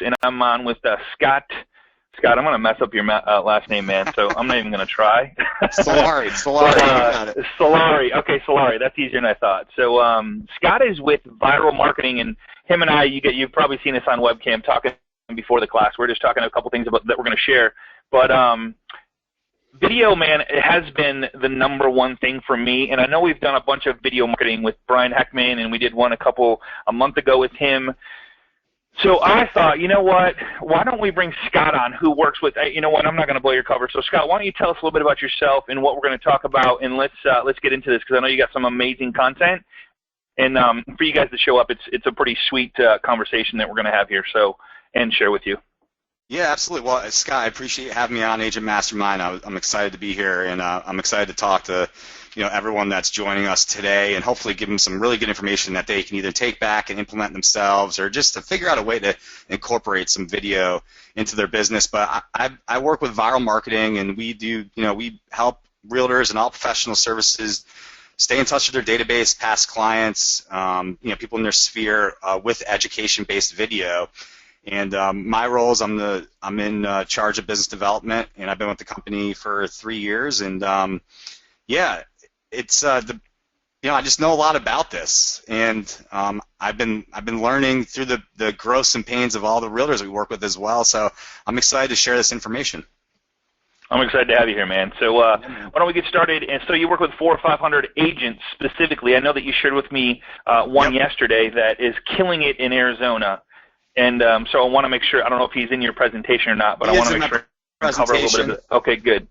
and I'm on with Scott. Scott, I'm going to mess up your last name, man, so I'm not even going to try. Solari. Solari. Okay, Solari. That's easier than I thought. So Scott is with Viral Marketing, and him and I, you've probably seen us on webcam talking before the class. We're just talking a couple things that we're going to share. But video, man, it has been the number one thing for me, and I know we've done a bunch of video marketing with Brian Heckman, and we did one a month ago with him. So I thought, you know what, why don't we bring Scott on, who works with, you know what, I'm not going to blow your cover. So Scott, why don't you tell us a little bit about yourself and what we're going to talk about, and let's get into this, because I know you got some amazing content. And for you guys to show up, it's a pretty sweet conversation that we're going to have here, and share with you. Yeah, absolutely. Well, Scott, I appreciate you having me on Agent Mastermind. I'm excited to be here, and I'm excited to talk to everyone that's joining us today, and hopefully give them some really good information that they can either take back and implement themselves, or just to figure out a way to incorporate some video into their business. But I work with Viral Marketing, and we help realtors and all professional services stay in touch with their database, past clients, people in their sphere with education-based video. And my role is I'm in charge of business development, and I've been with the company for 3 years. And it's I just know a lot about this, and I've been learning through the growths and pains of all the realtors we work with as well. So I'm excited to share this information. I'm excited to have you here, man. So why don't we get started? And so you work with 400 or 500 agents specifically. I know that you shared with me one yesterday that is killing it in Arizona. And so I want to make sure, I don't know if he's in your presentation or not, but I want to make sure I cover a little bit of it. Okay, good.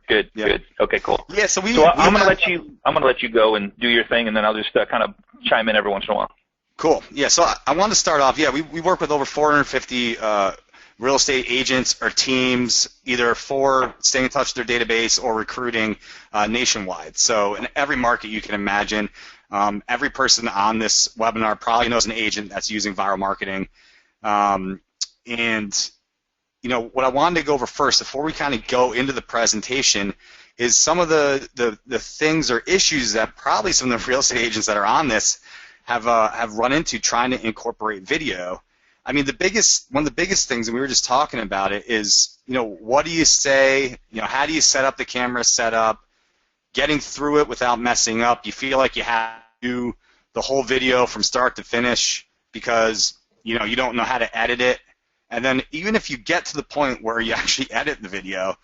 Okay, cool. Yeah, so I'm going to let you go and do your thing, and then I'll just kind of chime in every once in a while. Cool. Yeah, so I want to start off. Yeah, we work with over 450 real estate agents or teams, either for staying in touch with their database or recruiting nationwide. So in every market you can imagine, every person on this webinar probably knows an agent that's using Viral Marketing. What I wanted to go over first, before we kind of go into the presentation, is some of the things or issues that probably some of the real estate agents that are on this have run into trying to incorporate video. I mean, one of the biggest things, and we were just talking about it, is what do you say? How do you set up the camera setup? Getting through it without messing up. You feel like you have to do the whole video from start to finish because you don't know how to edit it. And then even if you get to the point where you actually edit the video,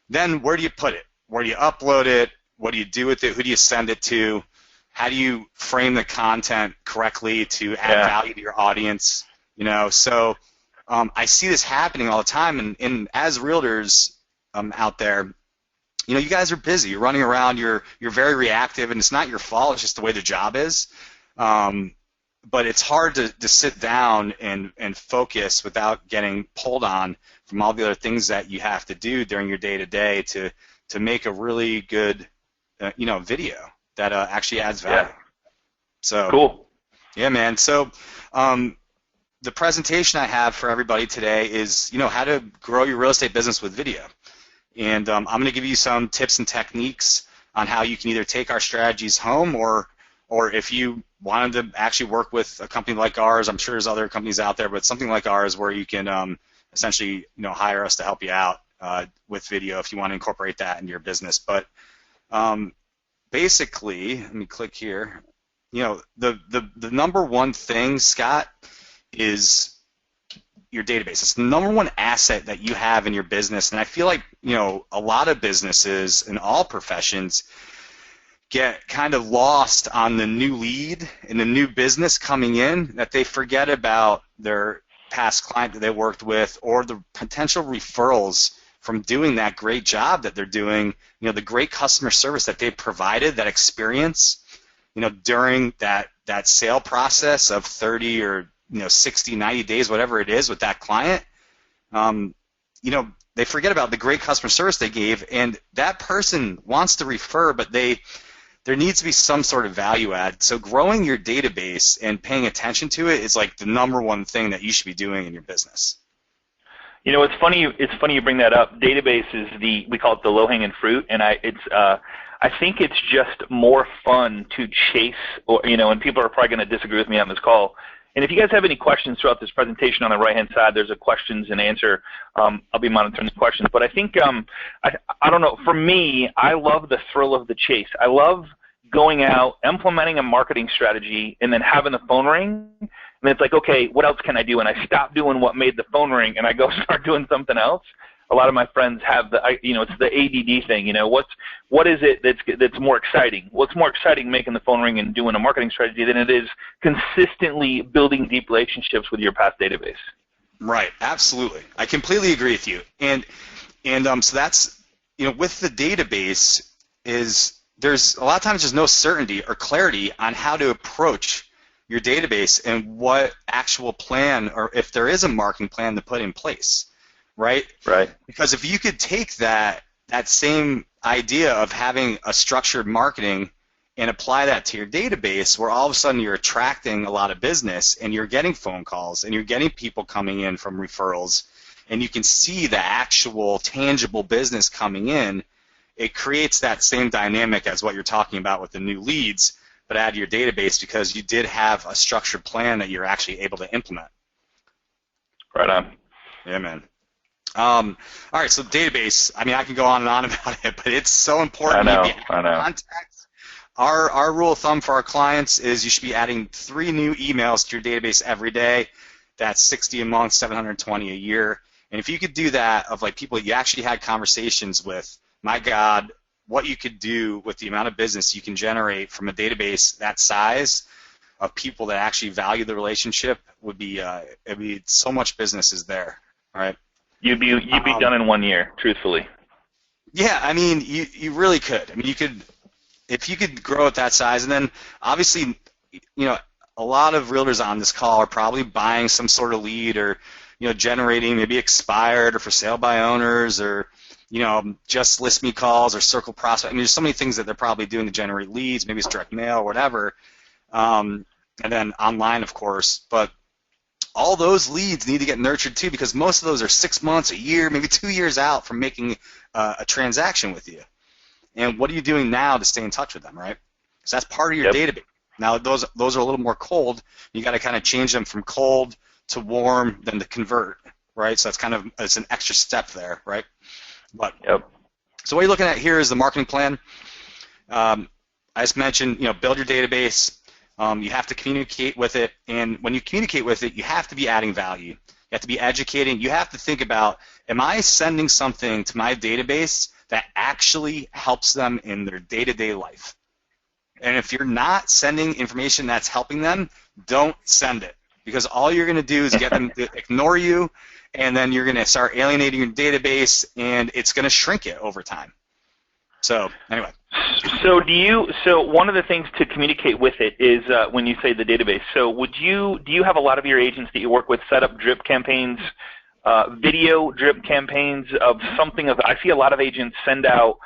then where do you put it? Where do you upload it? What do you do with it? Who do you send it to? How do you frame the content correctly to add value to your audience? So I see this happening all the time, and as realtors out there, you guys are busy. You're running around. You're very reactive, and it's not your fault. It's just the way the job is. But it's hard to sit down and focus without getting pulled on from all the other things that you have to do during your day-to-day to make a really good video that actually adds value. So cool. Yeah, man. So the presentation I have for everybody today is how to grow your real estate business with video. And I'm going to give you some tips and techniques on how you can either take our strategies home or if you wanted to actually work with a company like ours, I'm sure there's other companies out there, but something like ours where you can essentially hire us to help you out with video if you want to incorporate that into your business. But basically, let me click here. The number one thing, Scott, is your database. It's the number one asset that you have in your business, and I feel like a lot of businesses in all professions get kind of lost on the new lead and the new business coming in, that they forget about their past client that they worked with or the potential referrals from doing that great job that they're doing, the great customer service that they provided, that experience, during that sale process of 30 or 60, 90 days, whatever it is with that client. They forget about the great customer service they gave, and that person wants to refer, but there needs to be some sort of value add. So growing your database and paying attention to it is like the number one thing that you should be doing in your business. It's funny you bring that up. Database is we call it the low-hanging fruit, and I think it's just more fun to chase, and people are probably going to disagree with me on this call. And if you guys have any questions throughout this presentation, on the right-hand side, there's a questions and answer. I'll be monitoring the questions. But I think, I don't know, for me, I love the thrill of the chase. I love going out, implementing a marketing strategy, and then having the phone ring. And it's like, okay, what else can I do? And I stop doing what made the phone ring, and I go start doing something else. A lot of my friends have it's the ADD thing. What is it that's more exciting? What's more exciting making the phone ring and doing a marketing strategy than it is consistently building deep relationships with your past database? Right, absolutely. I completely agree with you. And so that's, with the database there's a lot of times there's no certainty or clarity on how to approach your database and what actual plan, or if there is a marketing plan to put in place. Right? Right. Because if you could take that same idea of having a structured marketing and apply that to your database, where all of a sudden you're attracting a lot of business and you're getting phone calls and you're getting people coming in from referrals, and you can see the actual tangible business coming in, it creates that same dynamic as what you're talking about with the new leads, but add to your database because you did have a structured plan that you're actually able to implement. Right on. Yeah, man. All right, so database, I mean, I can go on and on about it, but it's so important. I know. Contacts. Our rule of thumb for our clients is you should be adding 3 new emails to your database every day. That's 60 a month, 720 a year. And if you could do that of like people you actually had conversations with, my God, what you could do with the amount of business you can generate from a database that size of people that actually value the relationship would be so much business is there. All right. You'd be done in 1 year, truthfully. Yeah, I mean, you really could. I mean, if you could grow at that size, and then obviously, a lot of realtors on this call are probably buying some sort of lead, or generating maybe expired or for sale by owners, or just list me calls or circle prospect. I mean, there's so many things that they're probably doing to generate leads. Maybe it's direct mail or whatever, and then online, of course, but all those leads need to get nurtured too, because most of those are 6 months, a year, maybe 2 years out from making a transaction with you. And what are you doing now to stay in touch with them, right? So that's part of your database. Now those are a little more cold. You got to kind of change them from cold to warm, then to convert, right? So that's it's an extra step there, right? But so what you're looking at here is the marketing plan. I just mentioned, build your database. You have to communicate with it, and when you communicate with it, you have to be adding value. You have to be educating. You have to think about, am I sending something to my database that actually helps them in their day-to-day life? And if you're not sending information that's helping them, don't send it, because all you're going to do is get them to ignore you, and then you're going to start alienating your database, and it's going to shrink it over time. So anyway. So one of the things to communicate with it is when you say the database. So do you have a lot of your agents that you work with set up drip campaigns, video drip campaigns of something I see a lot of agents send out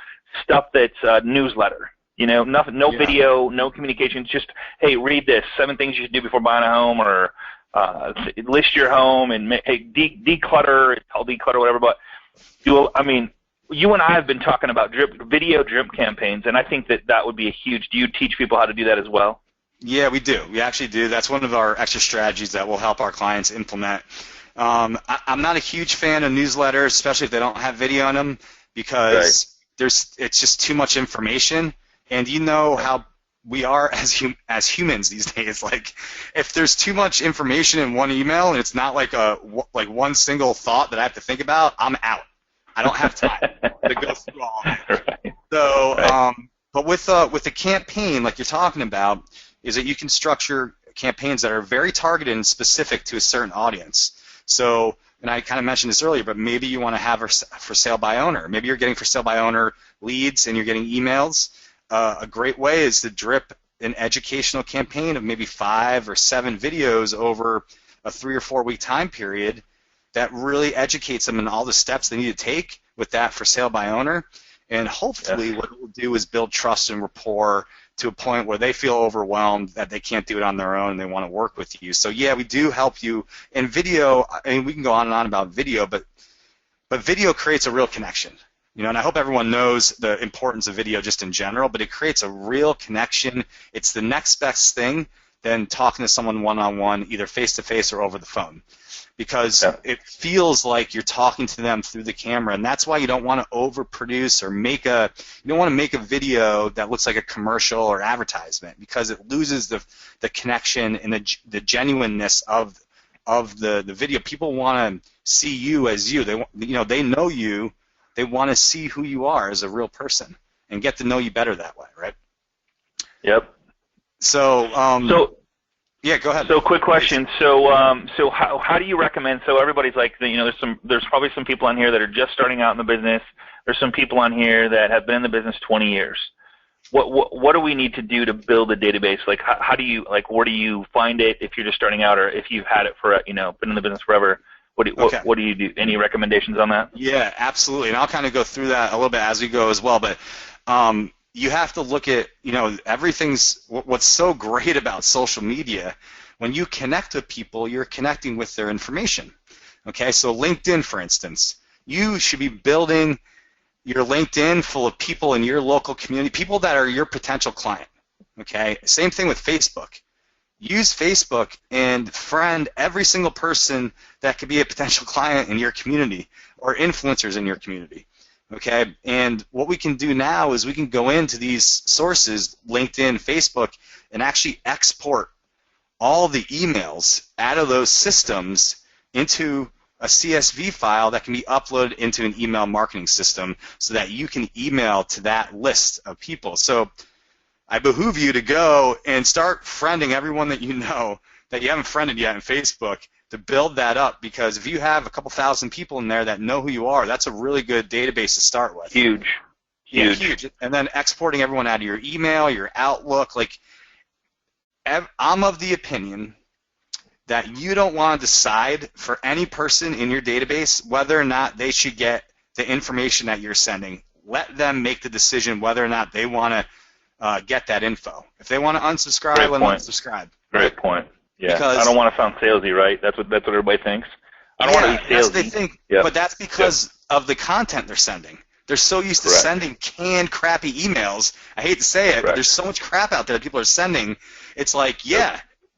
stuff that's newsletter. Nothing, no video, no communications. Just, hey, read this: 7 things you should do before buying a home, or list your home, and declutter. It's called declutter, whatever. But you and I have been talking about video drip campaigns, and I think that would be a huge. Do you teach people how to do that as well? Yeah, we do. We actually do. That's one of our extra strategies that will help our clients implement. I'm not a huge fan of newsletters, especially if they don't have video in them, because it's just too much information. And how we are as humans these days. Like, if there's too much information in one email and it's not like one single thought that I have to think about, I'm out. I don't have time to go through all of it. Right. So, but with a campaign like you're talking about, is that you can structure campaigns that are very targeted and specific to a certain audience. So, and I kind of mentioned this earlier, but maybe you want to have for sale by owner. Maybe you're getting for sale by owner leads and you're getting emails. A great way is to drip an educational campaign of maybe 5 or 7 videos over a 3 or 4 week time period that really educates them in all the steps they need to take with that for sale by owner. And hopefully what it will do is build trust and rapport to a point where they feel overwhelmed that they can't do it on their own and they want to work with you. So yeah, we do help you. And video, I mean, we can go on and on about video, but video creates a real connection. And I hope everyone knows the importance of video just in general, but it creates a real connection. It's the next best thing than talking to someone one-on-one, either face-to-face or over the phone, because Yeah. it feels like you're talking to them through the camera, and that's why you don't want to overproduce or you don't want to make a video that looks like a commercial or advertisement, because it loses the connection and the genuineness of the video. People want to see you as you. They know you. They want to see who you are as a real person and get to know you better that way, right? Yep. So, So yeah, go ahead. So, quick question. So, how do you recommend? So, everybody's like, there's probably some people on here that are just starting out in the business. There's some people on here that have been in the business 20 years. What do we need to do to build a database? Like, how do you, like, where do you find it if you're just starting out, or if you've had it for, been in the business forever? What do you do? Any recommendations on that? Yeah, absolutely. And I'll kind of go through that a little bit as we go as well. But you have to look at, what's so great about social media. When you connect with people, you're connecting with their information. Okay, so LinkedIn, for instance, you should be building your LinkedIn full of people in your local community, people that are your potential client. Okay, same thing with Facebook. Use Facebook and friend every single person that could be a potential client in your community or influencers in your community. Okay, and what we can do now is we can go into these sources, LinkedIn, Facebook, and actually export all the emails out of those systems into a CSV file that can be uploaded into an email marketing system so that you can email to that list of people. So I behoove you to go and start friending everyone that you know that you haven't friended yet in Facebook, to build that up, because if you have a couple thousand people in there that know who you are, that's a really good database to start with. Huge. Yeah, huge. And then exporting everyone out of your email, your Outlook. Like, I'm of the opinion that you don't want to decide for any person in your database whether or not they should get the information that you're sending. Let them make the decision whether or not they want to get that info. If they want to unsubscribe, let them unsubscribe. Great point. Yeah, because I don't want to sound salesy, right? That's what everybody thinks. I don't want to be salesy. That's what they think, but that's because of the content they're sending. They're so used to sending canned, crappy emails. I hate to say it, but there's so much crap out there that people are sending. It's like,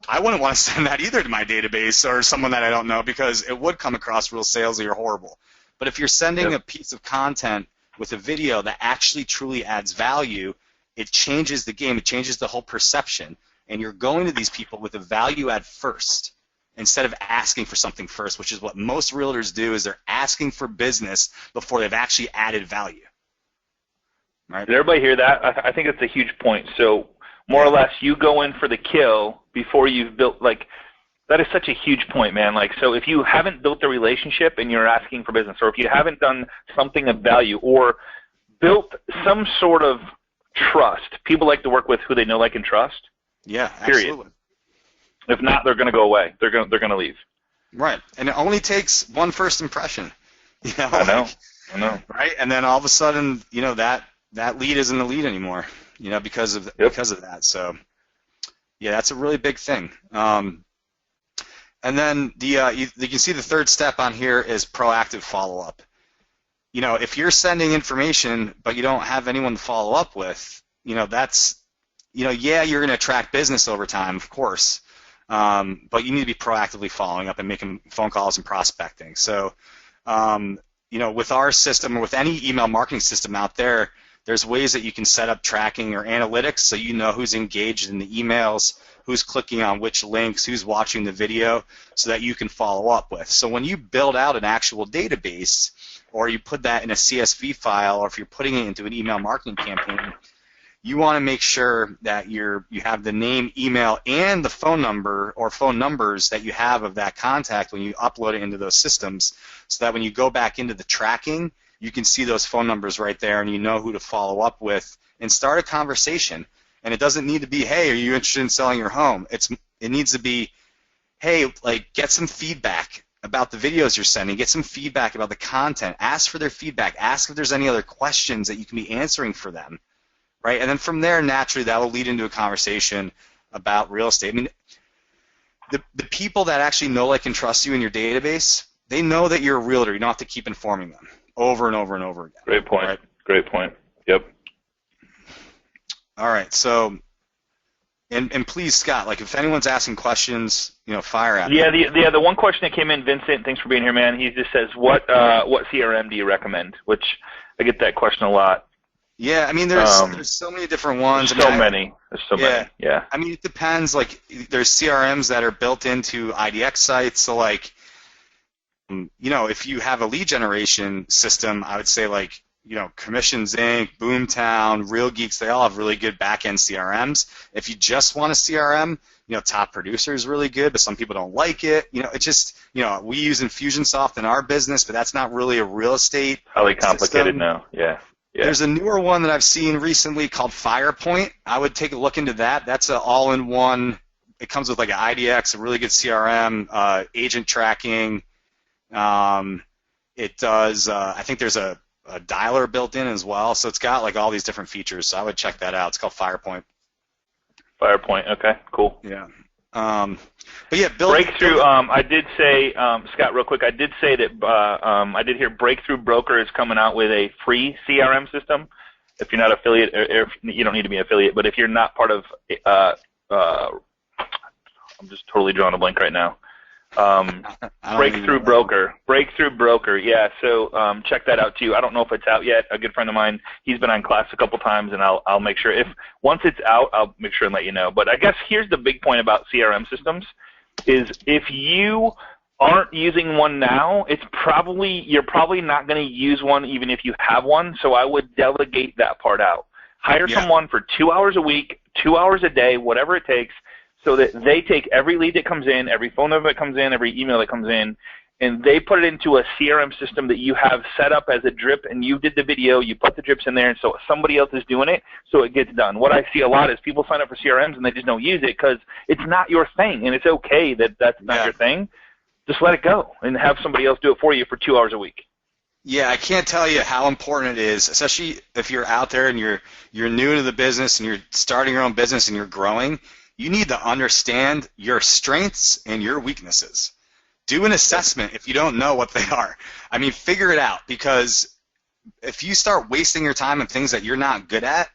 I wouldn't want to send that either to my database or someone that I don't know, because it would come across real salesy or horrible. But if you're sending a piece of content with a video that actually truly adds value, it changes the game. It changes the whole perception. And you're going to these people with a value add first instead of asking for something first, which is what most realtors do, is they're asking for business before they've actually added value. Right? Did everybody hear that? I think it's a huge point. So more or less, you go in for the kill before you've built, like, that is such a huge point, man. Like, so if you haven't built the relationship and you're asking for business, or if you haven't done something of value or built some sort of trust, people like to work with who they know, like, and trust. Yeah, period. Absolutely. If not, they're going to go away. They're going to leave. Right, and it only takes one first impression. I know. Right, and then all of a sudden, that lead isn't a lead anymore. Because of that. So, yeah, that's a really big thing. And then you can see the third step on here is proactive follow-up. If you're sending information but you don't have anyone to follow up with, that's you're going to attract business over time, of course, but you need to be proactively following up and making phone calls and prospecting. So, with our system or with any email marketing system out there, there's ways that you can set up tracking or analytics so you know who's engaged in the emails, who's clicking on which links, who's watching the video, so that you can follow up with. So when you build out an actual database, or you put that in a CSV file, or if you're putting it into an email marketing campaign, you want to make sure that you have the name, email, and the phone number or phone numbers that you have of that contact when you upload it into those systems, so that when you go back into the tracking, you can see those phone numbers right there and you know who to follow up with and start a conversation. And it doesn't need to be, hey, are you interested in selling your home? It needs to be, hey, like, get some feedback about the videos you're sending, get some feedback about the content, ask for their feedback, ask if there's any other questions that you can be answering for them, right? And then from there, naturally, that will lead into a conversation about real estate. I mean, the people that actually know, like, and trust you in your database, they know that you're a realtor. You don't have to keep informing them over and over and over again. Great point. Right? Great point. Yep. All right. So And please, Scott, like if anyone's asking questions, fire at me. Yeah, the one question that came in, Vincent, thanks for being here, man. He just says, what CRM do you recommend? Which I get that question a lot. Yeah, I mean, there's so many different ones. There's so many. Yeah. I mean, it depends. Like, there's CRMs that are built into IDX sites. So, like, if you have a lead generation system, I would say like, Commissions Inc., Boomtown, Real Geeks, they all have really good back-end CRMs. If you just want a CRM, Top Producer is really good, but some people don't like it. It's just, we use Infusionsoft in our business, but that's not really a real estate highly complicated system. now. Yeah. There's a newer one that I've seen recently called FirePoint. I would take a look into that. That's an all-in-one. It comes with like an IDX, a really good CRM, agent tracking. It does. I think there's a dialer built in as well, so it's got like all these different features. So I would check that out. It's called FirePoint. FirePoint. Okay. Cool. Yeah. But yeah, Breakthrough. I did say, Scott, real quick. I did say that I did hear Breakthrough Broker is coming out with a free CRM system. If you're not affiliate, or if you don't need to be an affiliate, but if you're not part of, I'm just totally drawing a blank right now. Breakthrough Broker. Yeah. So check that out too. I don't know if it's out yet. A good friend of mine, he's been on class a couple times, and I'll make sure once it's out, I'll make sure and let you know. But I guess here's the big point about CRM systems is if you aren't using one now, you're probably not going to use one even if you have one. So I would delegate that part out. Hire someone for 2 hours a week, 2 hours a day, whatever it takes, so that they take every lead that comes in, every phone number that comes in, every email that comes in, and they put it into a CRM system that you have set up as a drip, and you did the video, you put the drips in there, and so somebody else is doing it, so it gets done. What I see a lot is people sign up for CRMs and they just don't use it because it's not your thing, and it's okay that that's not your thing. Just let it go and have somebody else do it for you for 2 hours a week. Yeah, I can't tell you how important it is, especially if you're out there and you're new to the business and you're starting your own business and you're growing. You need to understand your strengths and your weaknesses. Do an assessment if you don't know what they are. I mean, figure it out, because if you start wasting your time on things that you're not good at,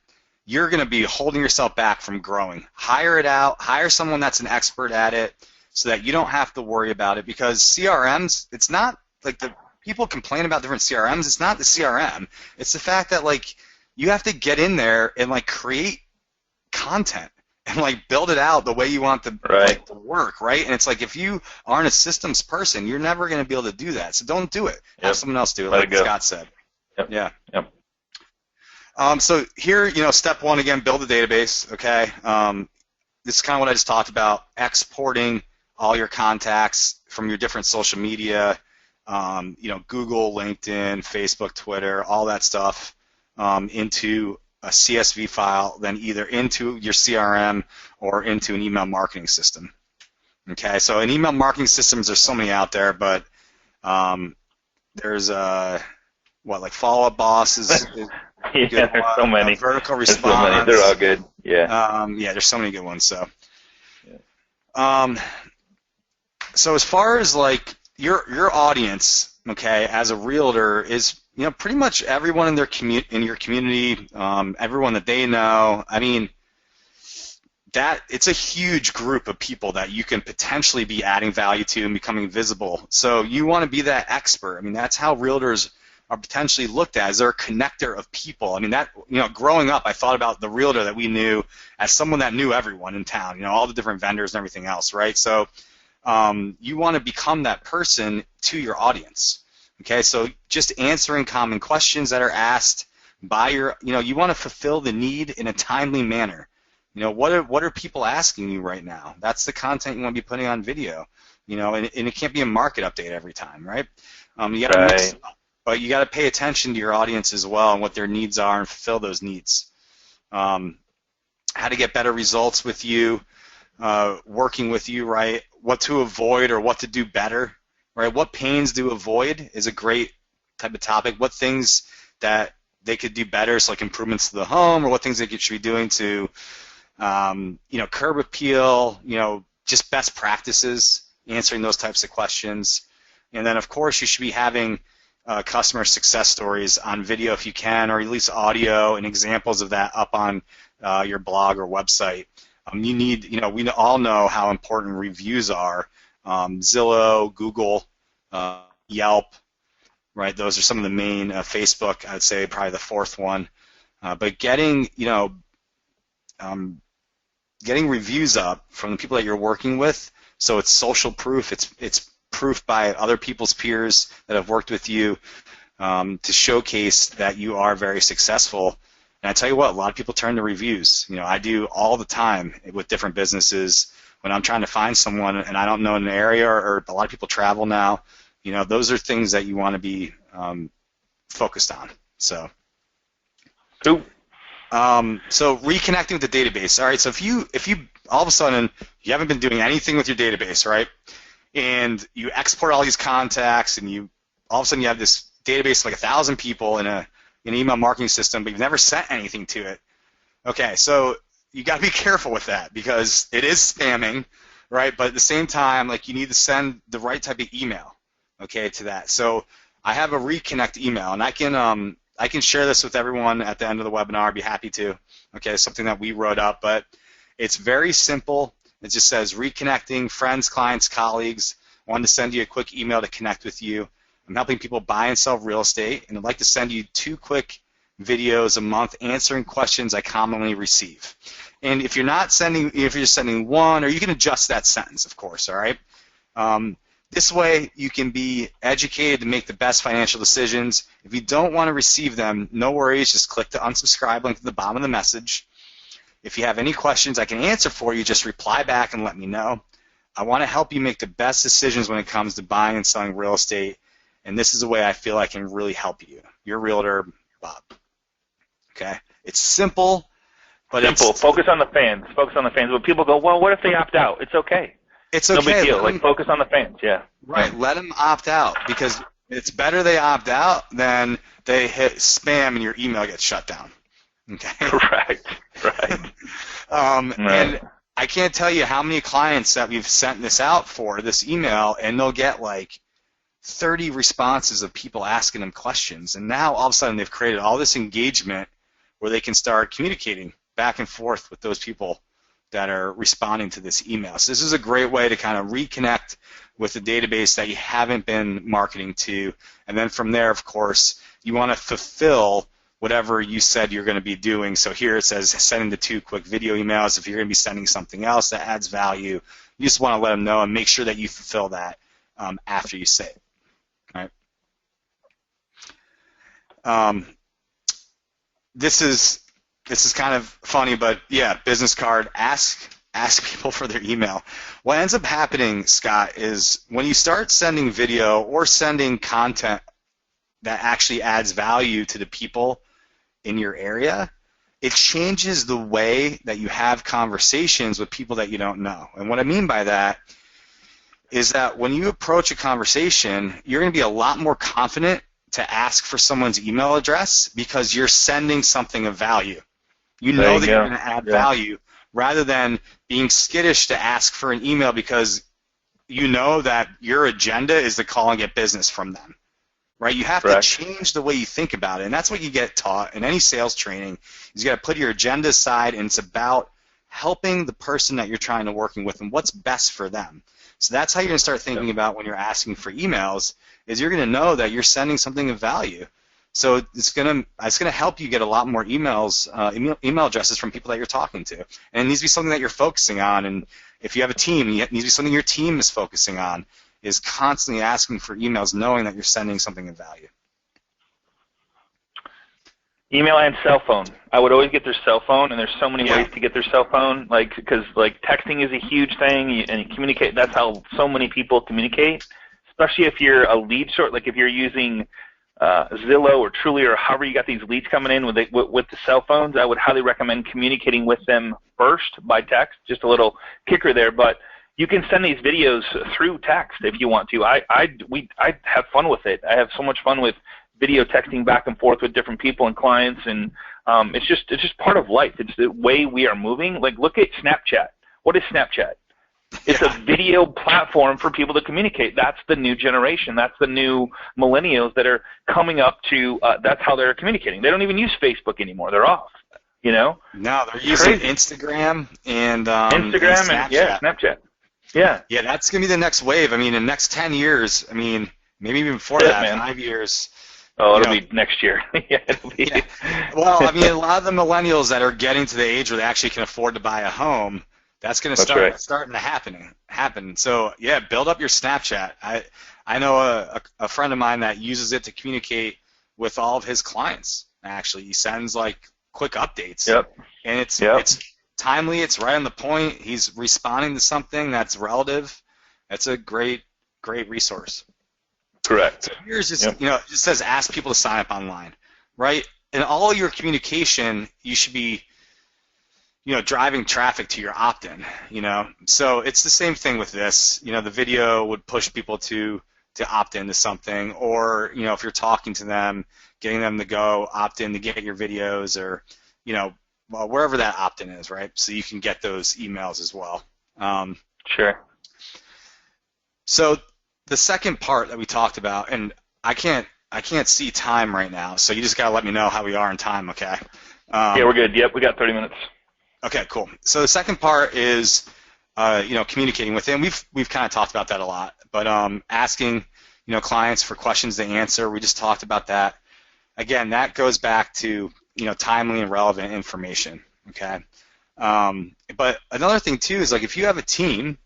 you're going to be holding yourself back from growing. Hire it out. Hire someone that's an expert at it so that you don't have to worry about it, because CRMs, it's not like the people complain about different CRMs. It's not the CRM. It's the fact that like you have to get in there and like create content and like build it out the way you want to work, right? And it's like if you aren't a systems person, you're never going to be able to do that. So don't do it. Have someone else do it, like Scott said. Yep. So here, step one again, build a database. Okay. This is kind of what I just talked about: exporting all your contacts from your different social media, Google, LinkedIn, Facebook, Twitter, all that stuff, into a CSV file, then either into your CRM or into an email marketing system. Okay, so in email marketing systems, there's so many out there, but there's like Follow-Up Boss is yeah, there's so many. Vertical Response. There's so many. They're all good. Yeah. There's so many good ones. So, so as far as like your audience, okay, as a realtor is pretty much everyone in your community, everyone that they know. I mean, that it's a huge group of people that you can potentially be adding value to and becoming visible. So you want to be that expert. I mean, that's how realtors are potentially looked at, as they're a connector of people. I mean, that growing up, I thought about the realtor that we knew as someone that knew everyone in town, all the different vendors and everything else, right? So you want to become that person to your audience. Okay, so just answering common questions that are asked by you want to fulfill the need in a timely manner. What are people asking you right now? That's the content you want to be putting on video. And it can't be a market update every time, right? You got to mix, but you got to pay attention to your audience as well and what their needs are and fulfill those needs. How to get better results with you, working with you, right? What to avoid or what to do better. Right, what pains to avoid is a great type of topic. What things that they could do better, so like improvements to the home, or what things they should be doing to, curb appeal, just best practices, answering those types of questions. And then, of course, you should be having customer success stories on video if you can, or at least audio and examples of that up on your blog or website. You need, we all know how important reviews are. Zillow, Google, Yelp, right? Those are some of the main. Facebook, I'd say, probably the fourth one. But getting reviews up from the people that you're working with, so it's social proof. It's proof by other people's peers that have worked with you to showcase that you are very successful. And I tell you what, a lot of people turn to reviews. I do all the time with different businesses when I'm trying to find someone and I don't know an area, or a lot of people travel now. Those are things that you want to be focused on. So. Cool. So reconnecting with the database. All right. So if you all of a sudden you haven't been doing anything with your database, right? And you export all these contacts, and all of a sudden you have this database of like 1,000 people in an email marketing system, but you've never sent anything to it. Okay. So you got to be careful with that because it is spamming, right? But at the same time, like, you need to send the right type of email, okay, to that. So I have a reconnect email, and I can share this with everyone at the end of the webinar. I'd be happy to. Okay, it's something that we wrote up, but it's very simple. It just says reconnecting friends, clients, colleagues. I wanted to send you a quick email to connect with you. I'm helping people buy and sell real estate, and I'd like to send you 2 quick videos a month answering questions I commonly receive. And if you're just sending one, or you can adjust that sentence, of course, all right? This way, you can be educated to make the best financial decisions. If you don't want to receive them, no worries. Just click the unsubscribe link at the bottom of the message. If you have any questions I can answer for you, just reply back and let me know. I want to help you make the best decisions when it comes to buying and selling real estate, and this is a way I feel I can really help you. Your realtor, Bob. Okay? It's simple, but simple. Focus on the fans. Focus on the fans. When people go, well, what if they opt out? It's okay. It's okay. No big deal. Like, focus on the fans, yeah. Right. Let them opt out, because it's better they opt out than they hit spam and your email gets shut down. Okay. Correct. Right. And I can't tell you how many clients that we've sent this out for, this email, and they'll get like 30 responses of people asking them questions. And now all of a sudden they've created all this engagement where they can start communicating back and forth with those people that are responding to this email. So this is a great way to kind of reconnect with the database that you haven't been marketing to. And then from there, of course, you want to fulfill whatever you said you're going to be doing. So here it says sending the 2 quick video emails. If you're going to be sending something else that adds value, you just want to let them know and make sure that you fulfill that after you say it. All right? This is kind of funny, but yeah, business card, ask people for their email. What ends up happening, Scott, is when you start sending video or sending content that actually adds value to the people in your area, it changes the way that you have conversations with people that you don't know. And what I mean by that is that when you approach a conversation, you're going to be a lot more confident to ask for someone's email address because you're sending something of value. You know that you're going to add value rather than being skittish to ask for an email because you know that your agenda is to call and get business from them. Right? You have to change the way you think about it, and that's what you get taught in any sales training. Is you got to put your agenda aside, and it's about helping the person that you're trying to working with and what's best for them. So that's how you're going to start thinking about when you're asking for emails. Is you're going to know that you're sending something of value. So it's going to help you get a lot more emails, email addresses from people that you're talking to, and it needs to be something that you're focusing on. And if you have a team, it needs to be something your team is focusing on. Is constantly asking for emails, knowing that you're sending something of value. Email and cell phone. I would always get their cell phone, and there's so many ways to get their cell phone. Like, because like texting is a huge thing, and you communicate. That's how so many people communicate. Especially if you're a lead short, like if you're using Zillow or Truly or however you got these leads coming in with the cell phones. I would highly recommend communicating with them first by text. Just a little kicker there, but you can send these videos through text if you want to. I have fun with it. I have so much fun with video texting back and forth with different people and clients, and it's just part of life. It's the way we are moving. Like, look at Snapchat. What is Snapchat? It's a video platform for people to communicate. That's the new generation. That's the new millennials that are coming up to. That's how they're communicating. They don't even use Facebook anymore. They're off. You know? No, they're It's using crazy. Instagram and Instagram and yeah, Snapchat. Snapchat. Yeah, Yeah, that's gonna be the next wave. I mean, in the next 10 years, I mean, maybe even before that's it, that, man. 5 years. Oh, You it'll know, be next year. Yeah, it'll be. yeah. Well, I mean, a lot of the millennials that are getting to the age where they actually can afford to buy a home, that's going to That's right. start starting to happen. So yeah, build up your Snapchat. I know a friend of mine that uses it to communicate with all of his clients. Actually, he sends like quick updates, Yep. and it's Yep. it's timely. It's right on the point. He's responding to something that's relative. That's a great resource. Correct. So here's just, Yep. it just says ask people to sign up online, right? In all your communication, you should be, driving traffic to your opt-in. So it's the same thing with this. The video would push people to opt into something, or, if you're talking to them, getting them to go opt in to get your videos, or, well, wherever that opt-in is, right? So you can get those emails as well. Sure. So the second part that we talked about, and I can't see time right now, so you just gotta let me know how we are in time, okay? Yeah, we're good. Yep, we got 30 minutes. Okay, cool. So the second part is, communicating with them. We've kind of talked about that a lot, but asking, clients for questions to answer. We just talked about that. Again, that goes back to, timely and relevant information. Okay. But another thing too is, like, if you have a team,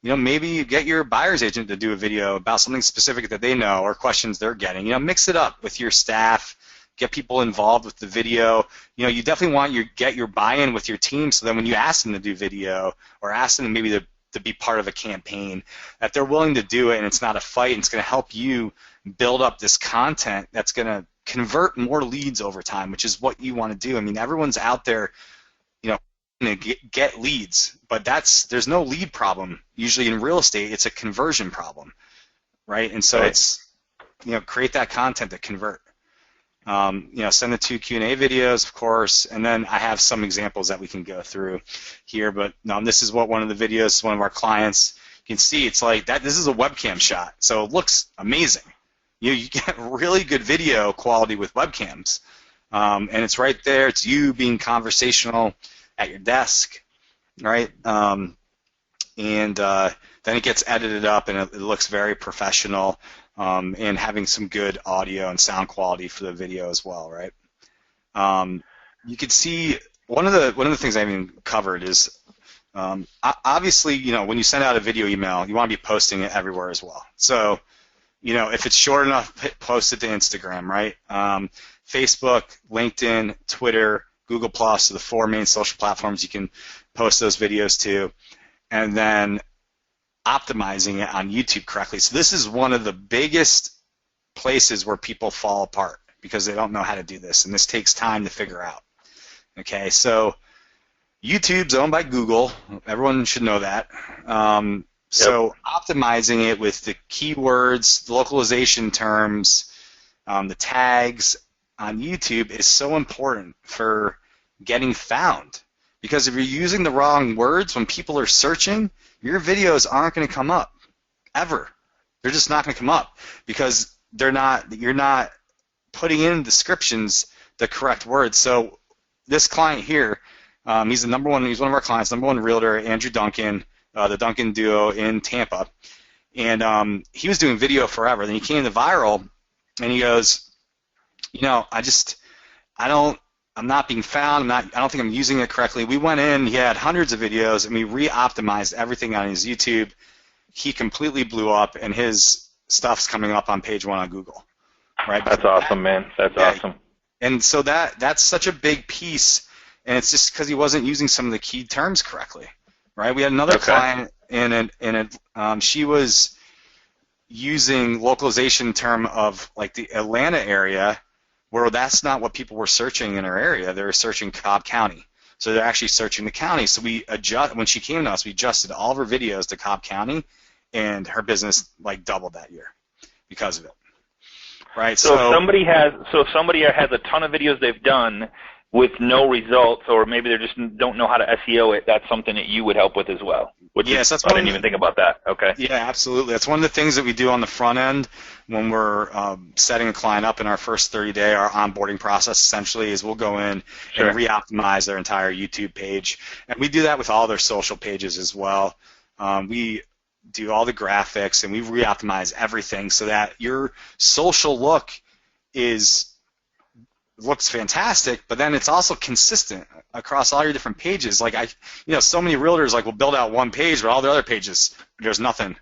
maybe you get your buyer's agent to do a video about something specific that they know or questions they're getting. Mix it up with your staff, get people involved with the video. You definitely want get your buy-in with your team, so that when you ask them to do video or ask them maybe to be part of a campaign, that they're willing to do it, and it's not a fight, and it's going to help you build up this content that's going to convert more leads over time, which is what you want to do. I mean, everyone's out there, to get leads, but there's no lead problem. Usually in real estate, it's a conversion problem, right? And so it's, create that content to convert. Send the 2 Q&A videos, of course, and then I have some examples that we can go through here, but this is what one of the videos, one of our clients, you can see it's like that. This is a webcam shot, so it looks amazing. You get really good video quality with webcams, and it's right there. It's you being conversational at your desk, right? And then it gets edited up, and it looks very professional, and having some good audio and sound quality for the video as well, right? You could see one of the things I even covered is, obviously, when you send out a video email, you want to be posting it everywhere as well. So, if it's short enough, post it to Instagram, right? Facebook, LinkedIn, Twitter, Google+, so the 4 main social platforms you can post those videos to, and then optimizing it on YouTube correctly. So this is one of the biggest places where people fall apart because they don't know how to do this, and this takes time to figure out. Okay, so YouTube's owned by Google. Everyone should know that. So optimizing it with the keywords, the localization terms, the tags on YouTube is so important for getting found, because if you're using the wrong words when people are searching, your videos aren't going to come up ever. They're just not going to come up because you're not putting in descriptions the correct words. So this client here, he's one of our clients, number one realtor, Andrew Duncan, the Duncan duo in Tampa, and he was doing video forever. Then he came to viral, and he goes, I'm not being found. I don't think I'm using it correctly. We went in. He had hundreds of videos, and we re-optimized everything on his YouTube. He completely blew up, and his stuff's coming up on page 1 on Google. Right? That's awesome, man. That's awesome. And so that's such a big piece, and it's just because he wasn't using some of the key terms correctly. Right? We had another client, and she was using localization term of like the Atlanta area, where that's not what people were searching in her area. They were searching Cobb County. So they're actually searching the county. So when she came to us, we adjusted all of her videos to Cobb County, and her business like doubled that year because of it. Right? So if somebody has a ton of videos they've done, with no results, or maybe they just don't know how to SEO it, that's something that you would help with as well. Yes, that's I didn't even think about that. Okay. Yeah, absolutely. That's one of the things that we do on the front end when we're setting a client up in our first 30-day, our onboarding process essentially is we'll go in and re-optimize their entire YouTube page. And we do that with all their social pages as well. We do all the graphics and we re-optimize everything so that your social look looks fantastic, but then it's also consistent across all your different pages. Like so many realtors will build out one page, but all the other pages, there's nothing.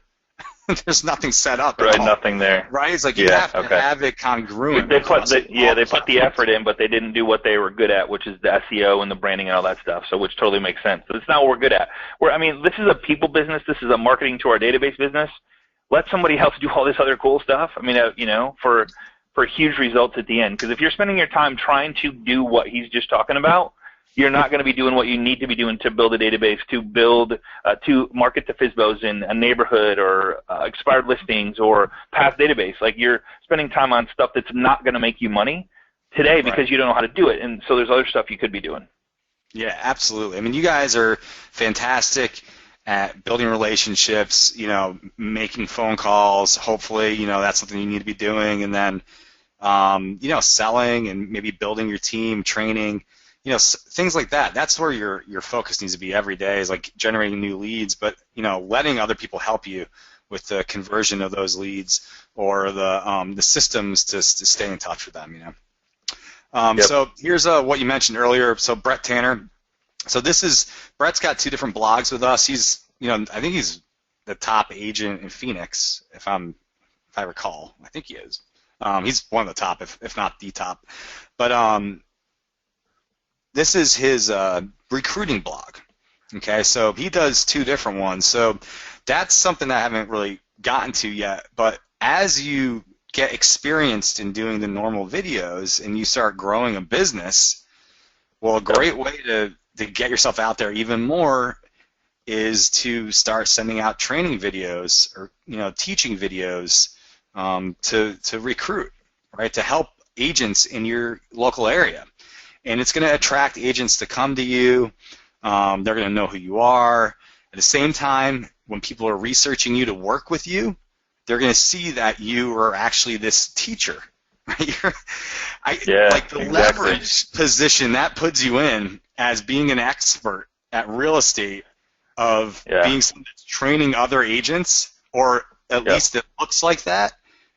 There's nothing set up. Right, nothing there. Right, it's like you have to have it congruent. They put the effort in, but they didn't do what they were good at, which is the SEO and the branding and all that stuff. So, which totally makes sense. So it's not what we're good at. This is a people business. This is a marketing to our database business. Let somebody else do all this other cool stuff. For huge results at the end. Because if you're spending your time trying to do what he's just talking about, you're not going to be doing what you need to be doing to build a database, to market to FSBOs in a neighborhood or expired listings or past database. Like you're spending time on stuff that's not going to make you money today because you don't know how to do it. And so there's other stuff you could be doing. Yeah, absolutely. I mean, you guys are fantastic at building relationships, making phone calls. Hopefully, that's something you need to be doing. And then, selling and maybe building your team, training, things like that. That's where your focus needs to be every day, is like generating new leads, but, letting other people help you with the conversion of those leads or the systems to stay in touch with them, So here's what you mentioned earlier. So Brett Tanner. So Brett's got 2 different blogs with us. He's, I think he's the top agent in Phoenix, if I recall. I think he is. He's one of the top, if not the top. But this is his recruiting blog. Okay, so he does 2 different ones. So that's something that I haven't really gotten to yet. But as you get experienced in doing the normal videos and you start growing a business, well, a great way to get yourself out there even more is to start sending out training videos or teaching videos to recruit, right, to help agents in your local area. And it's going to attract agents to come to you. They're going to know who you are. At the same time, when people are researching you to work with you, they're going to see that you are actually this teacher. Like the leverage position that puts you in as being an expert at real estate, of being someone that's training other agents, or at least it looks like that,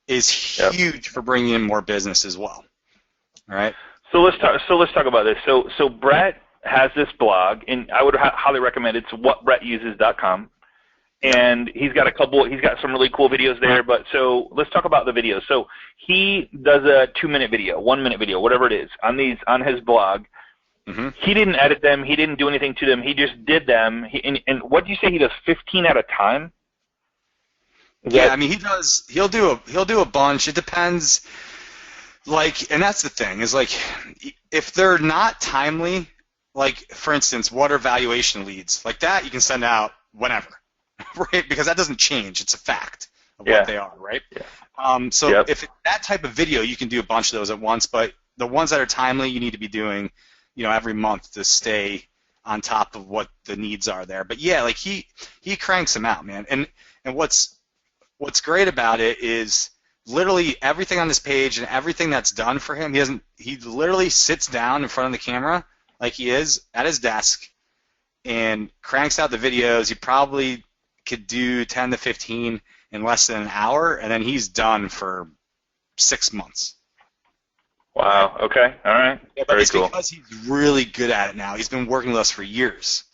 is huge for bringing in more business as well. All right. So let's talk about this. So Brett has this blog, and I would highly recommend it. It's whatbrettuses.com. And he's got some really cool videos there. But so let's talk about the videos. So he does a 2-minute video, 1-minute video, whatever it is, on his blog. Mm-hmm. He didn't edit them. He didn't do anything to them. He just did them. And what do you say he does? 15 at a time? I mean, he'll do a bunch. It depends. And that's the thing is if they're not timely, for instance, what are valuation leads? Like that, you can send out whenever. Right, because that doesn't change. It's a fact of what they are, right? Yeah. If it's that type of video, you can do a bunch of those at once. But the ones that are timely, you need to be doing, every month to stay on top of what the needs are there. But yeah, he cranks them out, man. And what's great about it is literally everything on this page and everything that's done for him. He literally sits down in front of the camera like he is at his desk and cranks out the videos. He probably could do 10 to 15 in less than an hour, and then he's done for 6 months. Wow. Okay. All right. Yeah, but it's cool. Because he's really good at it now. He's been working with us for years,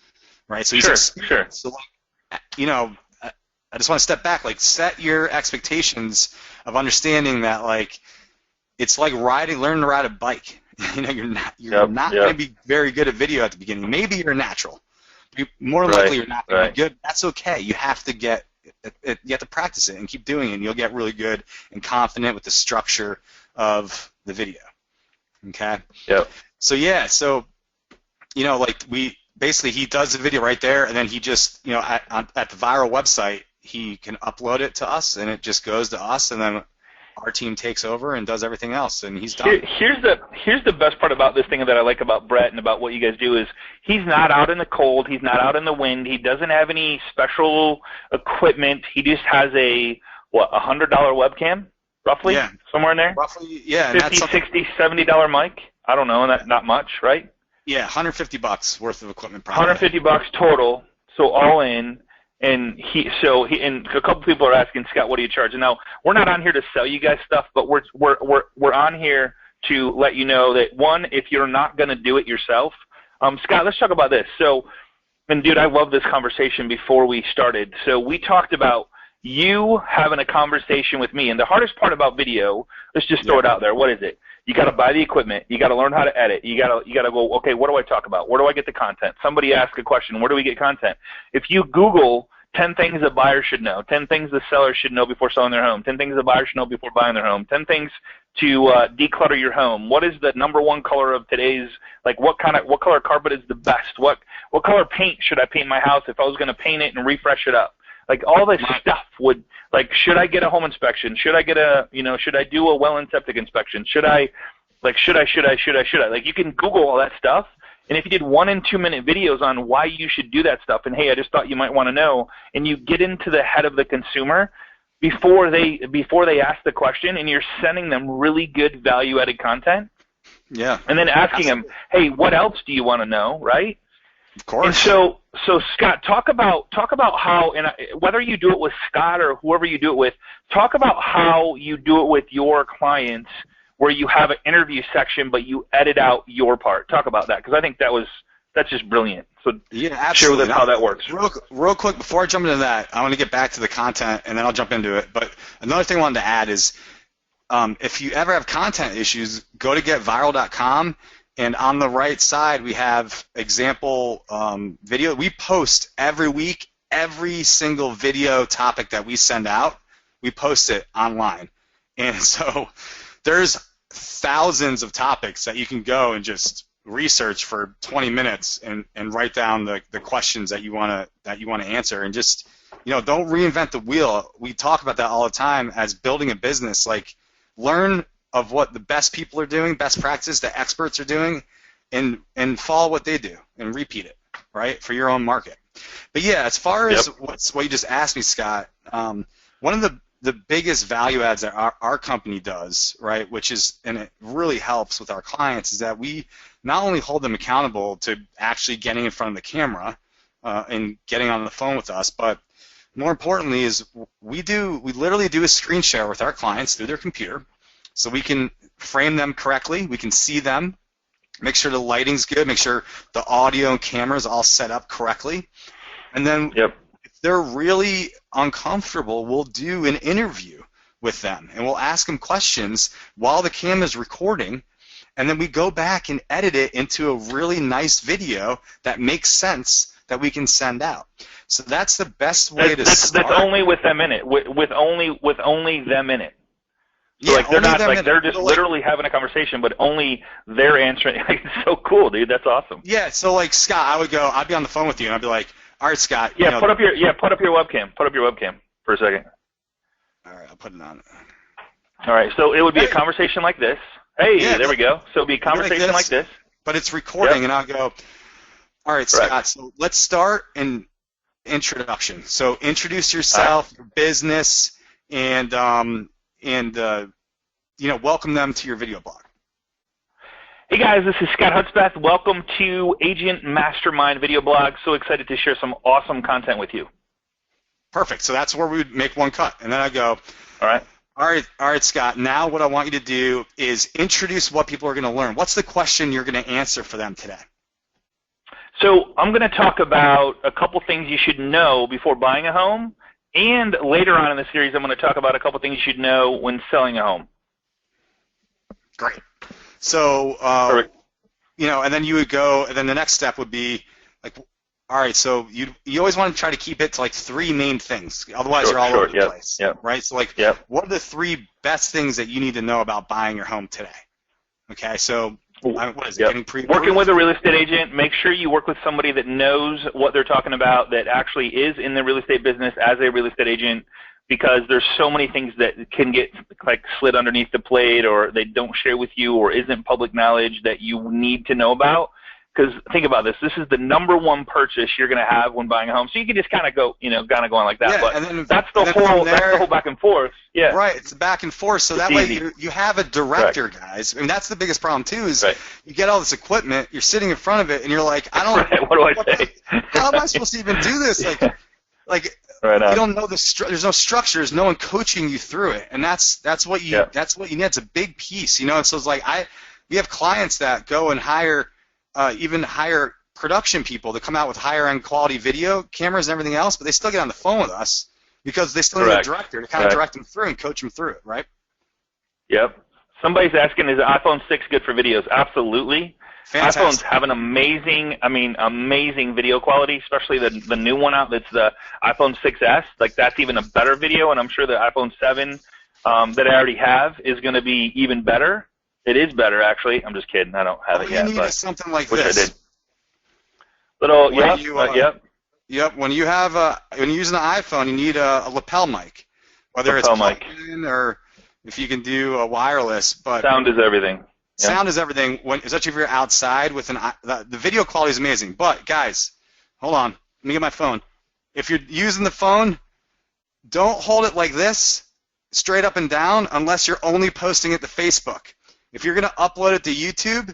right? So he's experienced. So I just want to step back. Set your expectations of understanding that it's like learning to ride a bike. You're not going to be very good at video at the beginning. Maybe you're natural. More likely you're not going to be good. That's okay. You have to you have to practice it and keep doing it, and you'll get really good and confident with the structure of the video. Okay? Yep. So he does the video right there, and then he just, at the viral website, he can upload it to us, and it just goes to us, and then our team takes over and does everything else, and he's done. Here's the best part about this thing that I like about Brett and about what you guys do is he's not out in the cold, he's not out in the wind, he doesn't have any special equipment. He just has a $100 webcam, roughly, somewhere in there. Roughly, yeah. $50, $60, $70 mic. I don't know, not much, right? Yeah, $150 worth of equipment, probably. $150 total, so all in. And and a couple people are asking, Scott, what do you charge? And now we're not on here to sell you guys stuff, but we're on here to let you know that one, if you're not going to do it yourself, Scott, let's talk about this. So, and dude, I love this conversation before we started. So we talked about you having a conversation with me, and the hardest part about video, let's just throw it out there. What is it? You got to buy the equipment. You got to learn how to edit. You got to go, okay, what do I talk about? Where do I get the content? Somebody asked a question. Where do we get content? If you Google 10 things a buyer should know, 10 things the seller should know before selling their home, 10 things the buyer should know before buying their home, 10 things to declutter your home. What is the number one color of today's, like what color carpet is the best? What color paint should I paint my house if I was going to paint it and refresh it up? Like all this stuff would, like, should I get a home inspection? Should I get should I do a well and septic inspection? Should I? Like, should I? Like, you can Google all that stuff, and if you did 1 and 2 minute videos on why you should do that stuff, and hey, I just thought you might want to know, and you get into the head of the consumer before they ask the question, and you're sending them really good value-added content. Yeah. And then asking them, hey, what else do you want to know, right? Of course. And so Scott, talk about how, and whether you do it with Scott or whoever you do it with, talk about how you do it with your clients, where you have an interview section but you edit out your part. Talk about that, because I think that's just brilliant. So yeah, absolutely. Share with us how that works. Real quick, before I jump into that, I want to get back to the content, and then I'll jump into it. But another thing I wanted to add is, if you ever have content issues, go to getviral.com. And on the right side, we have example video. We post every week, every single video topic that we send out, we post it online. And so there's thousands of topics that you can go and just research for 20 minutes and write down the questions that you want to answer. And just, don't reinvent the wheel. We talk about that all the time as building a business. Like, learn of what the best people are doing, best practices the experts are doing, and follow what they do and repeat it, right, for your own market. But yeah, as far as what you just asked me, Scott, one of the biggest value adds that our company does, right, and it really helps with our clients, is that we not only hold them accountable to actually getting in front of the camera and getting on the phone with us, but more importantly is we literally do a screen share with our clients through their computer. So we can frame them correctly, we can see them, make sure the lighting's good, make sure the audio and camera is all set up correctly. And then if they're really uncomfortable, we'll do an interview with them, and we'll ask them questions while the camera's recording, and then we go back and edit it into a really nice video that makes sense that we can send out. So that's the best way to start. That's only with them in it, with only them in it. So like they're just literally having a conversation, but only they're answering. It's so cool, dude. That's awesome. Yeah. So like Scott, I'd be on the phone with you, and I'd be like, all right, Scott. Put up your webcam. Put up your webcam for a second. All right, I'll put it on. All right. So it would be a conversation like this. Hey, there we go. So it'd be a conversation like this. But it's recording, and I'll go, all right, Scott. So let's start an introduction. So introduce yourself, your business, and welcome them to your video blog. Hey guys, this is Scott Hudspeth. Welcome to Agent Mastermind video blog. So excited to share some awesome content with you. Perfect. So that's where we would make one cut, and then I go, all right, Scott. Now what I want you to do is introduce what people are going to learn. What's the question you're going to answer for them today? So I'm going to talk about a couple things you should know before buying a home. And later on in the series, I'm going to talk about a couple things you should know when selling a home. Great. So, and then you would go, and then the next step would be, like, all right, so you always want to try to keep it to, like, 3 main things. Otherwise, you're all over the place. Right? So, like, what are the 3 best things that you need to know about buying your home today? Okay, so what is it? Getting pre-approved? Working with a real estate agent, make sure you work with somebody that knows what they're talking about, that actually is in the real estate business as a real estate agent, because there's so many things that can get like slid underneath the plate, or they don't share with you, or isn't public knowledge that you need to know about. Because think about this: this is the #1 purchase you're going to have when buying a home. So you can just kind of go, kind of going like that. Yeah, but and then, that's the whole back and forth. Yeah. Right, it's back and forth. So that way you have a director, guys. I mean, that's the biggest problem too. Is you get all this equipment, you're sitting in front of it, and you're like, I don't. What do I say? How am I supposed to even do this? Like you don't know there's no structure. There's no one coaching you through it, and that's what you need. It's a big piece, And so it's like we have clients that go and hire production people to come out with higher end quality video cameras and everything else, but they still get on the phone with us because they still need a director to kind of direct them through and coach them through it, right? Yep. Somebody's asking, is the iPhone 6 good for videos? Absolutely. Fantastic. iPhones have an amazing video quality, especially the new one out. That's the iPhone 6s. Like, that's even a better video, and I'm sure the iPhone 7 that I already have is going to be even better. It is better, actually. I'm just kidding. I don't have it yet. You need something like this. I did. Little, Yep. When you're using an iPhone, you need a lapel mic, whether it's plug-in or if you can do a wireless. But sound is everything. Sound is everything. Especially if you're outside with the video quality is amazing. But guys, hold on. Let me get my phone. If you're using the phone, don't hold it like this, straight up and down, unless you're only posting it to Facebook. If you're going to upload it to YouTube,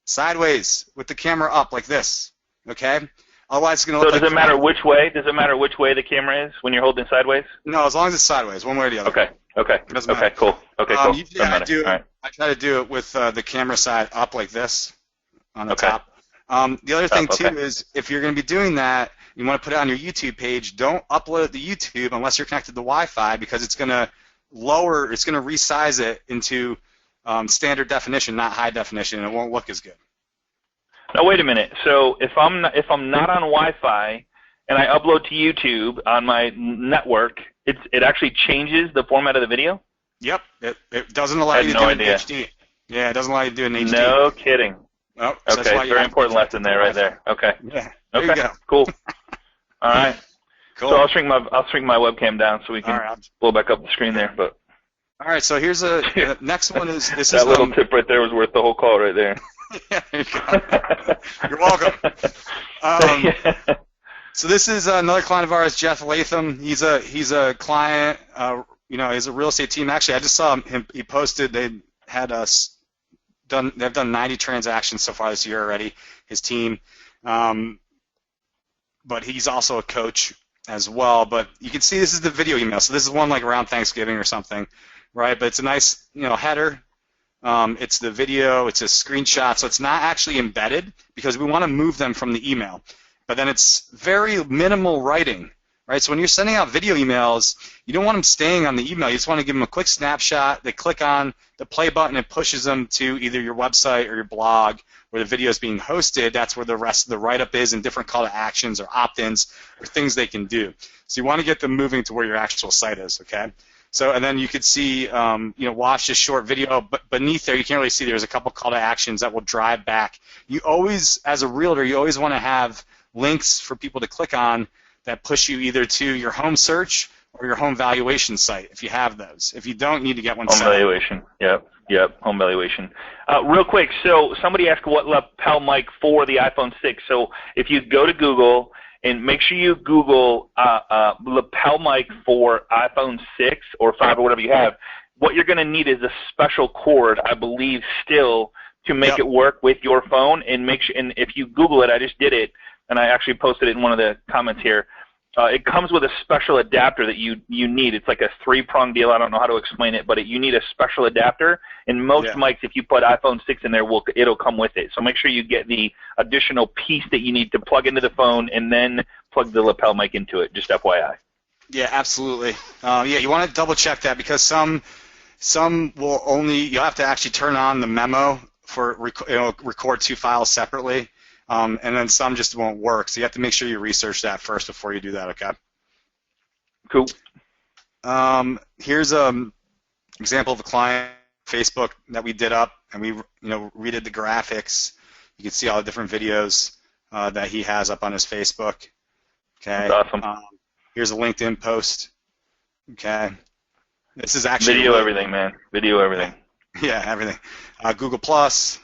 sideways with the camera up like this, okay? Otherwise, it's going to look like... So does it matter which way? Does it matter which way the camera is when you're holding sideways? No, as long as it's sideways, one way or the other. Okay. It doesn't matter. Cool. Okay, cool. I try to do it with the camera side up like this on the top. The other thing, too, is if you're going to be doing that, you want to put it on your YouTube page, don't upload it to YouTube unless you're connected to Wi-Fi, because it's going to resize it into... standard definition, not high definition, and it won't look as good. Now wait a minute. So if I'm not on Wi-Fi and I upload to YouTube on my network, it actually changes the format of the video? Yep. It doesn't allow you to do it in HD. Yeah, it doesn't allow you to do it in HD. No kidding. Oh, okay, very important lesson there, right there. Okay. Yeah. There you go. Cool. All right. Cool. So I'll shrink my webcam down so we can blow back up the screen there, but. All right, so here's the next one is this. That little tip right there was worth the whole call right there. Yeah, there you go. You're welcome. So this is another client of ours, Jeff Latham. He's a client. He's a real estate team. Actually, I just saw him. He posted they've done 90 transactions so far this year already. His team, but he's also a coach as well. But you can see this is the video email. So this is one like around Thanksgiving or something. Right, but it's a nice, header. It's the video. It's a screenshot, so it's not actually embedded because we want to move them from the email. But then it's very minimal writing, right? So when you're sending out video emails, you don't want them staying on the email. You just want to give them a quick snapshot. They click on the play button. It pushes them to either your website or your blog where the video is being hosted. That's where the rest of the write-up is, and different call to actions or opt-ins or things they can do. So you want to get them moving to where your actual site is, okay? So, and then you could see, watch this short video, but beneath there you can't really see there's a couple call to actions that will drive back. You always, as a realtor, you always want to have links for people to click on that push you either to your home search or your home valuation site, if you have those. If you don't, you need to get one set up. Home valuation, yep, home valuation. Real quick, so somebody asked what lapel mic for the iPhone 6. So if you go to Google, and make sure you Google lapel mic for iPhone 6 or 5 or whatever you have. What you're going to need is a special cord, I believe, still to make it work with your phone. And make sure, and if you Google it, I just did it, and I actually posted it in one of the comments here. It comes with a special adapter that you need. It's like a 3-prong deal. I don't know how to explain it, but you need a special adapter. And most mics, if you put iPhone 6 in there, it'll come with it. So make sure you get the additional piece that you need to plug into the phone and then plug the lapel mic into it, just FYI. Yeah, absolutely. You want to double check that because some will only, you'll have to actually turn on the memo for record 2 files separately. And then some just won't work. So you have to make sure you research that first before you do that, okay? Cool. Here's an example of a client Facebook that we did up, and we redid the graphics. You can see all the different videos that he has up on his Facebook. Okay. That's awesome. Here's a LinkedIn post Okay, this is actually Video everything, man. Video everything. Yeah, everything. Google Plus,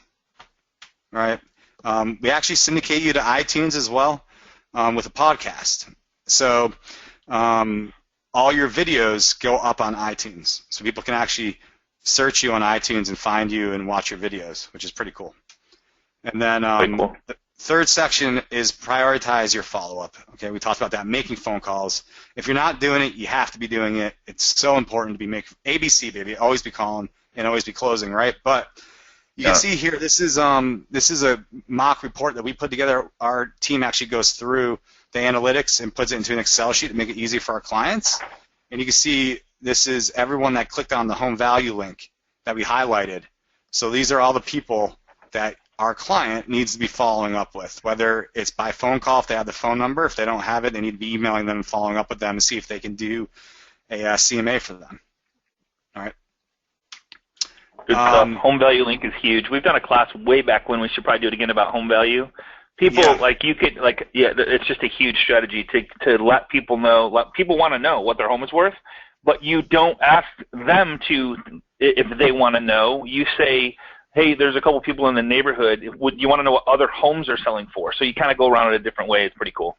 right? We actually syndicate you to iTunes as well with a podcast. So all your videos go up on iTunes, so people can actually search you on iTunes and find you and watch your videos, which is pretty cool. And then cool. The third section is prioritize your follow-up. Okay, we talked about that, making phone calls. If you're not doing it, you have to be doing it. It's so important to be making ABC, baby. Always be calling and always be closing, right? But you can see here, this is a mock report that we put together. Our team actually goes through the analytics and puts it into an Excel sheet to make it easy for our clients. And you can see this is everyone that clicked on the home value link that we highlighted. So these are all the people that our client needs to be following up with, whether it's by phone call if they have the phone number. If they don't have it, they need to be emailing them and following up with them to see if they can do a CMA for them. All right. Good stuff. Home value link is huge. We've done a class way back when. We should probably do it again about home value. People it's just a huge strategy to let people know. People want to know what their home is worth, but you don't ask them to if they want to know. You say, hey, there's a couple people in the neighborhood. Would you want to know what other homes are selling for? So you kind of go around it a different way. It's pretty cool.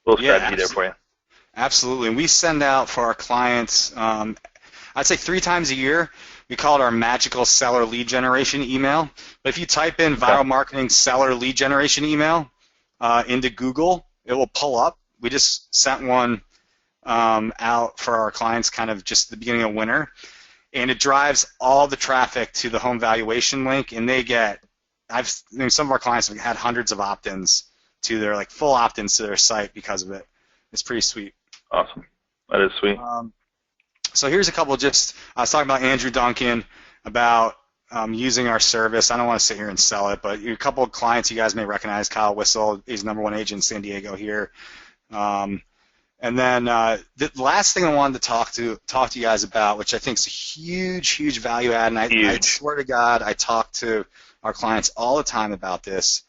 Little strategy there for you. Absolutely. And we send out for our clients, I'd say 3 times a year. We call it our magical seller lead generation email. But if you type in viral marketing seller lead generation email into Google, it will pull up. We just sent one out for our clients kind of just the beginning of winter. And it drives all the traffic to the home valuation link, and they get, some of our clients have had hundreds of opt-ins to their, like, full opt-ins to their site because of it. It's pretty sweet. Awesome. That is sweet. So here's a couple I was talking about Andrew Duncan, about using our service. I don't want to sit here and sell it, but a couple of clients you guys may recognize. Kyle Whistle, he's #1 agent in San Diego here. And then the last thing I wanted to talk to you guys about, which I think is a huge, huge value add, and I swear to God, I talk to our clients all the time about this,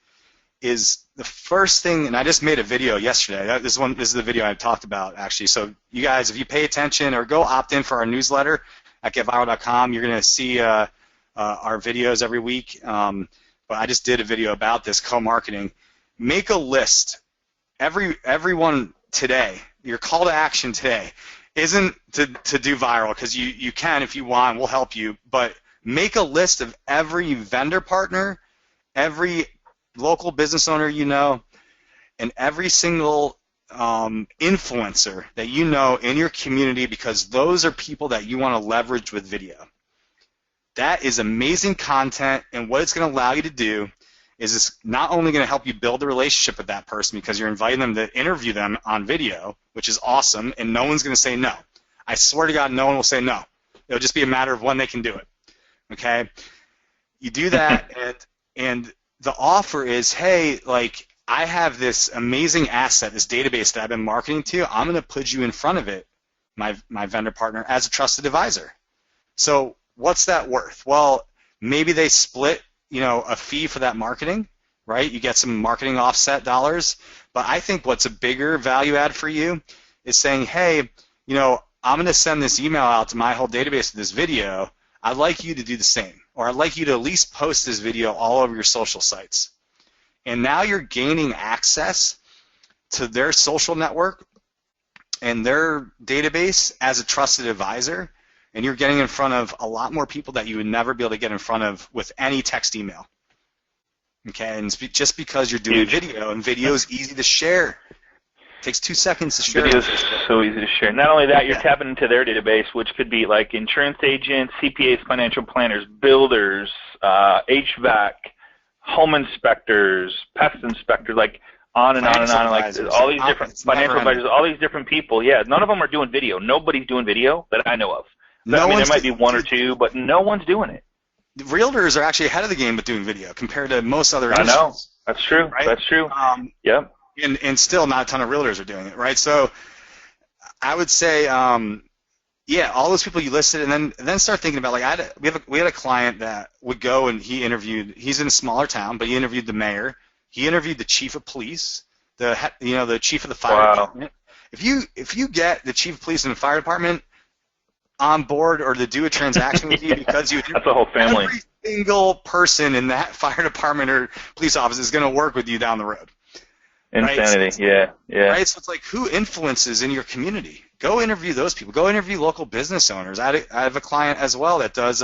is the first thing, and I just made a video yesterday. This is the video I talked about, actually. So you guys, if you pay attention or go opt in for our newsletter at getviral.com, you're going to see our videos every week. But I just did a video about this co-marketing. Make a list. Everyone today, your call to action today isn't to do viral, because you can if you want, we'll help you, but make a list of every vendor partner, every local business owner you know, and every single influencer that you know in your community, because those are people that you want to leverage with video. That is amazing content, and what it's going to allow you to do is it's not only going to help you build a relationship with that person because you're inviting them to interview them on video, which is awesome, and no one's going to say no. I swear to God, no one will say no. It'll just be a matter of when they can do it. Okay? You do that, and the offer is, hey, like, I have this amazing asset, this database that I've been marketing to. I'm going to put you in front of it, my vendor partner, as a trusted advisor. So what's that worth? Well, maybe they split, a fee for that marketing, right? You get some marketing offset dollars. But I think what's a bigger value add for you is saying, hey, I'm going to send this email out to my whole database of this video. I'd like you to do the same, or I'd like you to at least post this video all over your social sites. And now you're gaining access to their social network and their database as a trusted advisor, and you're getting in front of a lot more people that you would never be able to get in front of with any text email. Okay, and just because you're doing video, and video is easy to share. It takes 2 seconds to share. Video is so easy to share. Not only that, you're tapping into their database, which could be like insurance agents, CPAs, financial planners, builders, HVAC, home inspectors, pest inspectors, like on and on and on, like all these different financial advisors, all these different people. Yeah, none of them are doing video. Nobody's doing video that I know of. I mean, there might be one or two, but no one's doing it. Realtors are actually ahead of the game with doing video compared to most other industries. I know. That's true. Right? That's true. Yep. And still not a ton of realtors are doing it, right? So I would say, all those people you listed, and then start thinking about, like, we had a client that would go and he's in a smaller town, but he interviewed the mayor, he interviewed the chief of police, the chief of the fire department. If you get the chief of police in the fire department on board or to do a transaction with you because you That's a whole family. every single person in that fire department or police office is going to work with you down the road. Insanity. Right? Yeah. Right? So it's like, who influences in your community? Go interview those people. Go interview local business owners. I have a client as well that does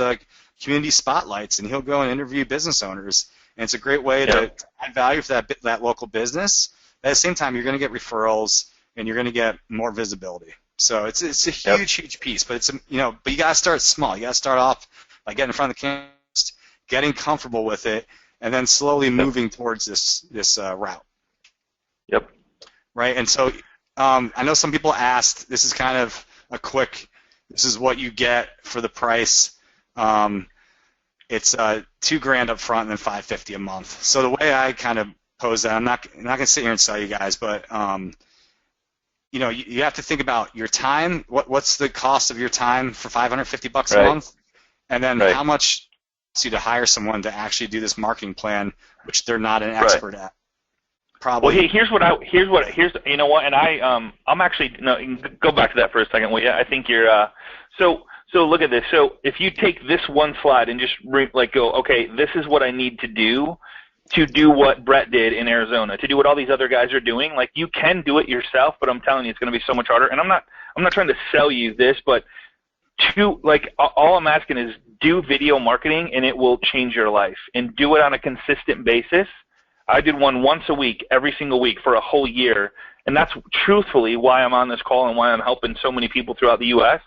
community spotlights, and he'll go and interview business owners. And it's a great way to add value for that local business. At the same time, you're going to get referrals, and you're going to get more visibility. So it's a huge piece, but but you got to start small. You got to start off by getting in front of the camera, getting comfortable with it, and then slowly moving towards this route. Yep. Right, and so I know some people asked. This is kind of a quick. This is what you get for the price. It's $2,000 up front and then $550 a month. So the way I kind of pose that, I'm not gonna sit here and sell you guys, but you have to think about your time. What's the cost of your time for $550 a month, and then how much costs you to hire someone to actually do this marketing plan, which they're not an expert at. Probably. Well, here's you know what, and I'm actually go back to that for a second. Well, yeah, I think you're so look at this. So if you take this one slide and just go, okay, this is what I need to do what Brett did in Arizona, to do what all these other guys are doing. Like, you can do it yourself, but I'm telling you, it's going to be so much harder. And I'm not trying to sell you this, but all I'm asking is do video marketing, and it will change your life. And do it on a consistent basis. I did one once a week, every single week for a whole year, and that's truthfully why I'm on this call and why I'm helping so many people throughout the U.S.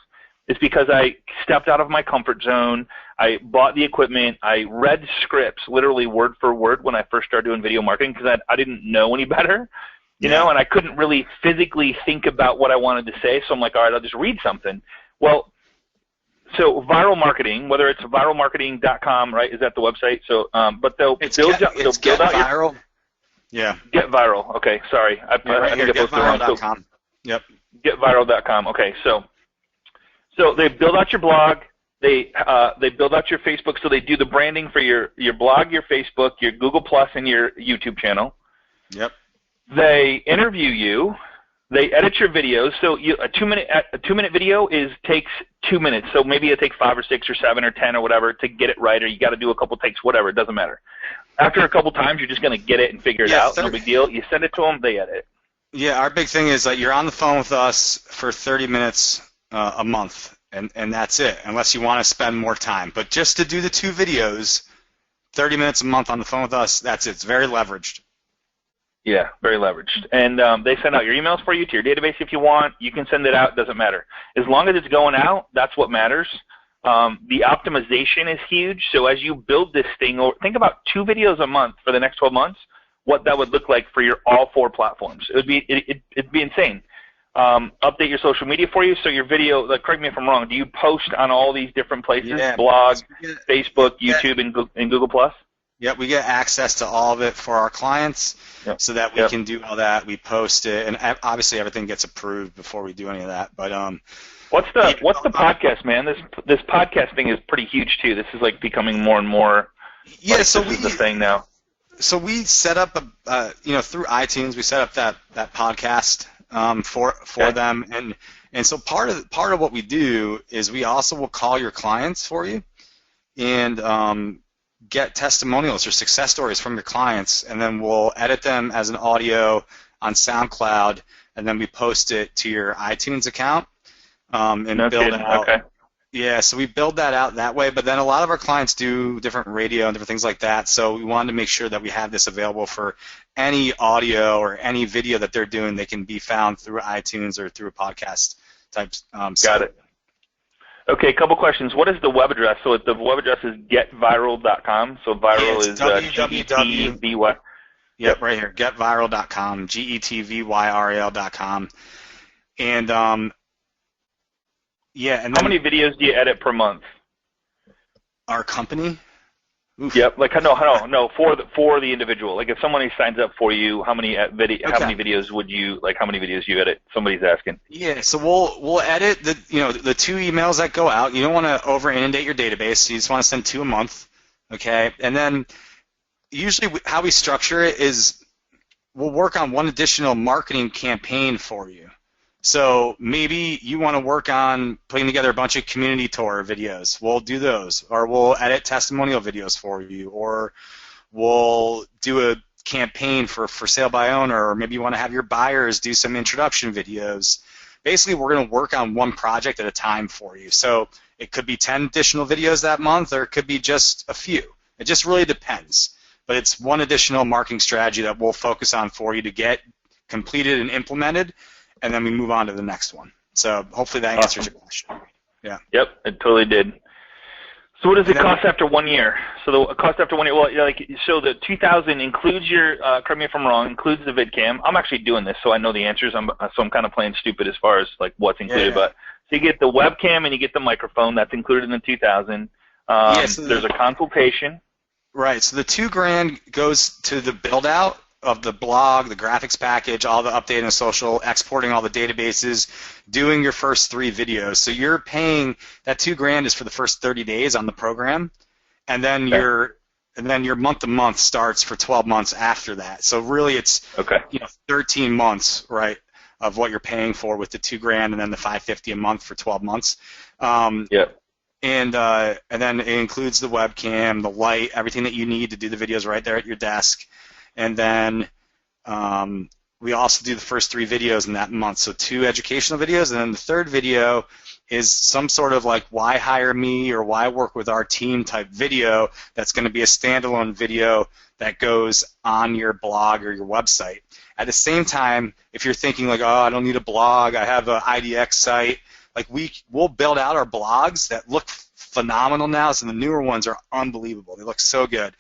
Is because I stepped out of my comfort zone. I bought the equipment. I read scripts literally word for word when I first started doing video marketing because I didn't know any better, you know, and I couldn't really physically think about what I wanted to say. So I'm like, all right, I'll just read something. Well, so viral marketing, whether it's viralmarketing.com, right? Is that the website? So, but they'll build out viral. Get Viral. Okay, sorry. I think I posted wrong. Getviral.com. Yep. Getviral.com. Okay, so they build out your blog. They build out your Facebook. So they do the branding for your blog, your Facebook, your Google Plus, and your YouTube channel. Yep. They interview you. They edit your videos. So a 2-minute video takes 2 minutes. So maybe it takes 5 or 6 or 7 or 10 or whatever to get it right, or you got to do a couple takes, whatever. It doesn't matter. After a couple times, you're just going to get it and figure it out. No big deal. You send it to them, they edit. Yeah, our big thing is that you're on the phone with us for 30 minutes a month, and that's it, unless you want to spend more time. But just to do the 2 videos, 30 minutes a month on the phone with us, that's it. It's very leveraged. Yeah, very leveraged. And they send out your emails for you to your database if you want. You can send it out. It doesn't matter. As long as it's going out, that's what matters. The optimization is huge. So as you build this thing, think about 2 videos a month for the next 12 months, what that would look like for your all 4 platforms. It'd be insane. Update your social media for you. So your video, correct me if I'm wrong, do you post on all these different places? Yeah, blog, Facebook, YouTube, and Google Plus? Yep, we get access to all of it for our clients, so that we can do all that. We post it, and obviously everything gets approved before we do any of that. But what's the podcast, man? This podcast thing is pretty huge too. This is like becoming more and more. Yeah, this is the thing now. So we set up through iTunes, we set up that podcast for them, and so part of what we do is we also will call your clients for you, and get testimonials or success stories from your clients, and then we'll edit them as an audio on SoundCloud, and then we post it to your iTunes account, and build out. Okay. Yeah, so we build that out that way, but then a lot of our clients do different radio and different things like that, so we wanted to make sure that we have this available for any audio or any video that they're doing. They can be found through iTunes or through a podcast type. Got it. Okay, a couple questions. What is the web address? So the web address is getviral.com. So viral is GETVY. Yep, right here. Getviral.com. GETVYRAL.com. And and then how many videos do you edit per month? Our company? Oof. Yep. No. For the individual. Like if somebody signs up for you, how many videos would you How many videos do you edit? Somebody's asking. Yeah. So we'll edit the 2 emails that go out. You don't want to over inundate your database. You just want to send 2 a month. Okay. And then usually how we structure it is we'll work on one additional marketing campaign for you. So maybe you want to work on putting together a bunch of community tour videos. We'll do those, or we'll edit testimonial videos for you, or we'll do a campaign for sale by owner, or maybe you want to have your buyers do some introduction videos. Basically, we're going to work on one project at a time for you. So it could be 10 additional videos that month, or it could be just a few. It just really depends. But it's one additional marketing strategy that we'll focus on for you to get completed and implemented, and then we move on to the next one. So hopefully that answers your question. Yeah. Yep, it totally did. So what does it cost after 1 year? So the cost after 1 year, well, so the 2,000 includes your, correct me if I'm wrong, includes the VidCam. I'm actually doing this, so I know the answers. So I'm kind of playing stupid as far as like what's included. Yeah. But so you get the webcam and you get the microphone. That's included in the 2,000. So there's a consultation. Right. So the $2,000 goes to the build out of the blog, the graphics package, all the updating the social, exporting all the databases, doing your first 3 videos. So you're paying, that $2,000 is for the first 30 days on the program, and then your month to month starts for 12 months after that. So really it's 13 months, right, of what you're paying for with the $2,000 and then the $550 a month for 12 months. And then it includes the webcam, the light, everything that you need to do the videos right there at your desk. And then we also do the first 3 videos in that month. So 2 educational videos, and then the third video is some sort of like why hire me or why work with our team type video that's going to be a standalone video that goes on your blog or your website. At the same time, if you're thinking like, oh, I don't need a blog, I have an IDX site, like we'll build out our blogs that look phenomenal now. So the newer ones are unbelievable. They look so good.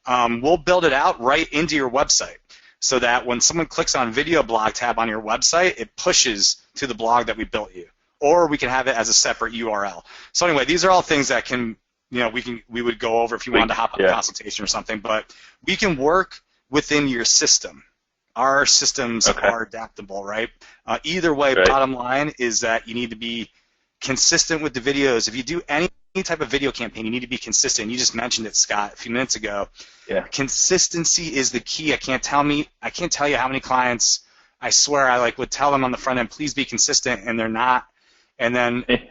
We'll build it out right into your website so that when someone clicks on video blog tab on your website, it pushes to the blog that we built you. Or we can have it as a separate URL. So anyway, these are all things that can, we would go over if you wanted to hop on a consultation or something, but we can work within your system. Our systems are adaptable, right? Either way, bottom line is that you need to be consistent with the videos. If you do any type of video campaign, you need to be consistent. You just mentioned it, Scott, a few minutes ago. Yeah. Consistency is the key. I can't tell you how many clients I swear I would tell them on the front end, please be consistent, and they're not. And then they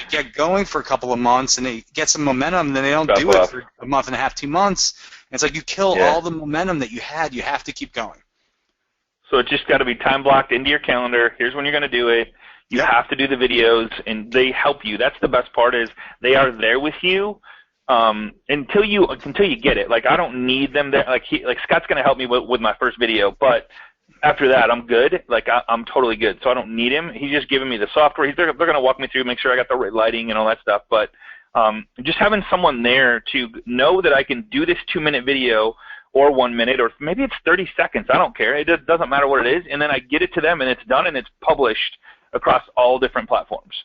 get going for a couple of months and they get some momentum, and then they don't do it for a month and a half, 2 months. And it's like you kill all the momentum that you had. You have to keep going. So it's just got to be time blocked into your calendar. Here's when you're going to do it. You have to do the videos, and they help you. That's the best part, is they are there with you until you get it. Like, I don't need them there. Like Scott's going to help me with my first video, but after that, I'm good. Like, I'm totally good. So I don't need him. He's just giving me the software. They're going to walk me through, make sure I got the right lighting and all that stuff. But just having someone there to know that I can do this 2-minute video or 1 minute, or maybe it's 30 seconds. I don't care. It doesn't matter what it is. And then I get it to them, and it's done, and it's published across all different platforms.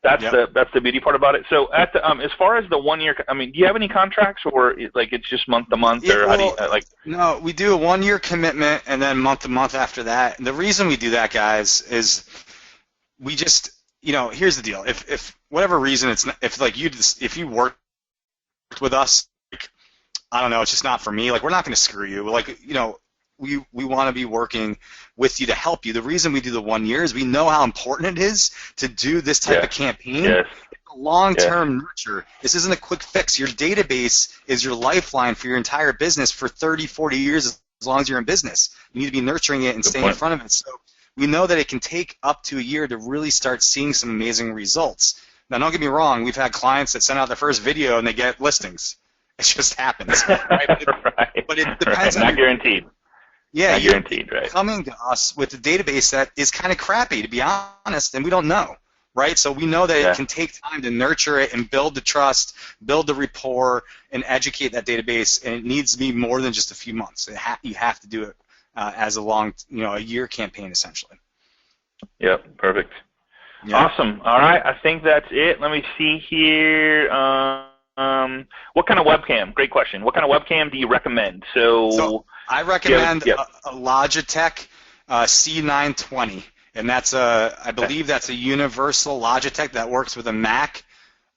That's the beauty part about it. So at the, as far as the 1 year, I mean, do you have any contracts, or like it's just month to month, or how do you like? No, we do a 1 year commitment and then month to month after that. And the reason we do that, guys, is we just, here's the deal. If whatever reason it's not, if you worked with us, I don't know, it's just not for me. Like, we're not going to screw you. We want to be working with you to help you. The reason we do the 1 year is we know how important it is to do this type of campaign. It's a long-term nurture. This isn't a quick fix. Your database is your lifeline for your entire business for 30, 40 years, as long as you're in business. You need to be nurturing it and staying in front of it. So we know that it can take up to a year to really start seeing some amazing results. Now, don't get me wrong. We've had clients that send out their first video and they get listings. It just happens. Right? But it depends on not guaranteed. Yeah, not guaranteed, right? Coming to us with a database that is kind of crappy, to be honest, and we don't know, right? So we know that it can take time to nurture it and build the trust, build the rapport, and educate that database, and it needs to be more than just a few months. You have to do it as a long, a year campaign, essentially. Yep, perfect. Yeah. Awesome. All right, I think that's it. Let me see here. What kind of webcam? Great question. What kind of webcam do you recommend? So I recommend a Logitech C920, and that's I believe that's a universal Logitech that works with a Mac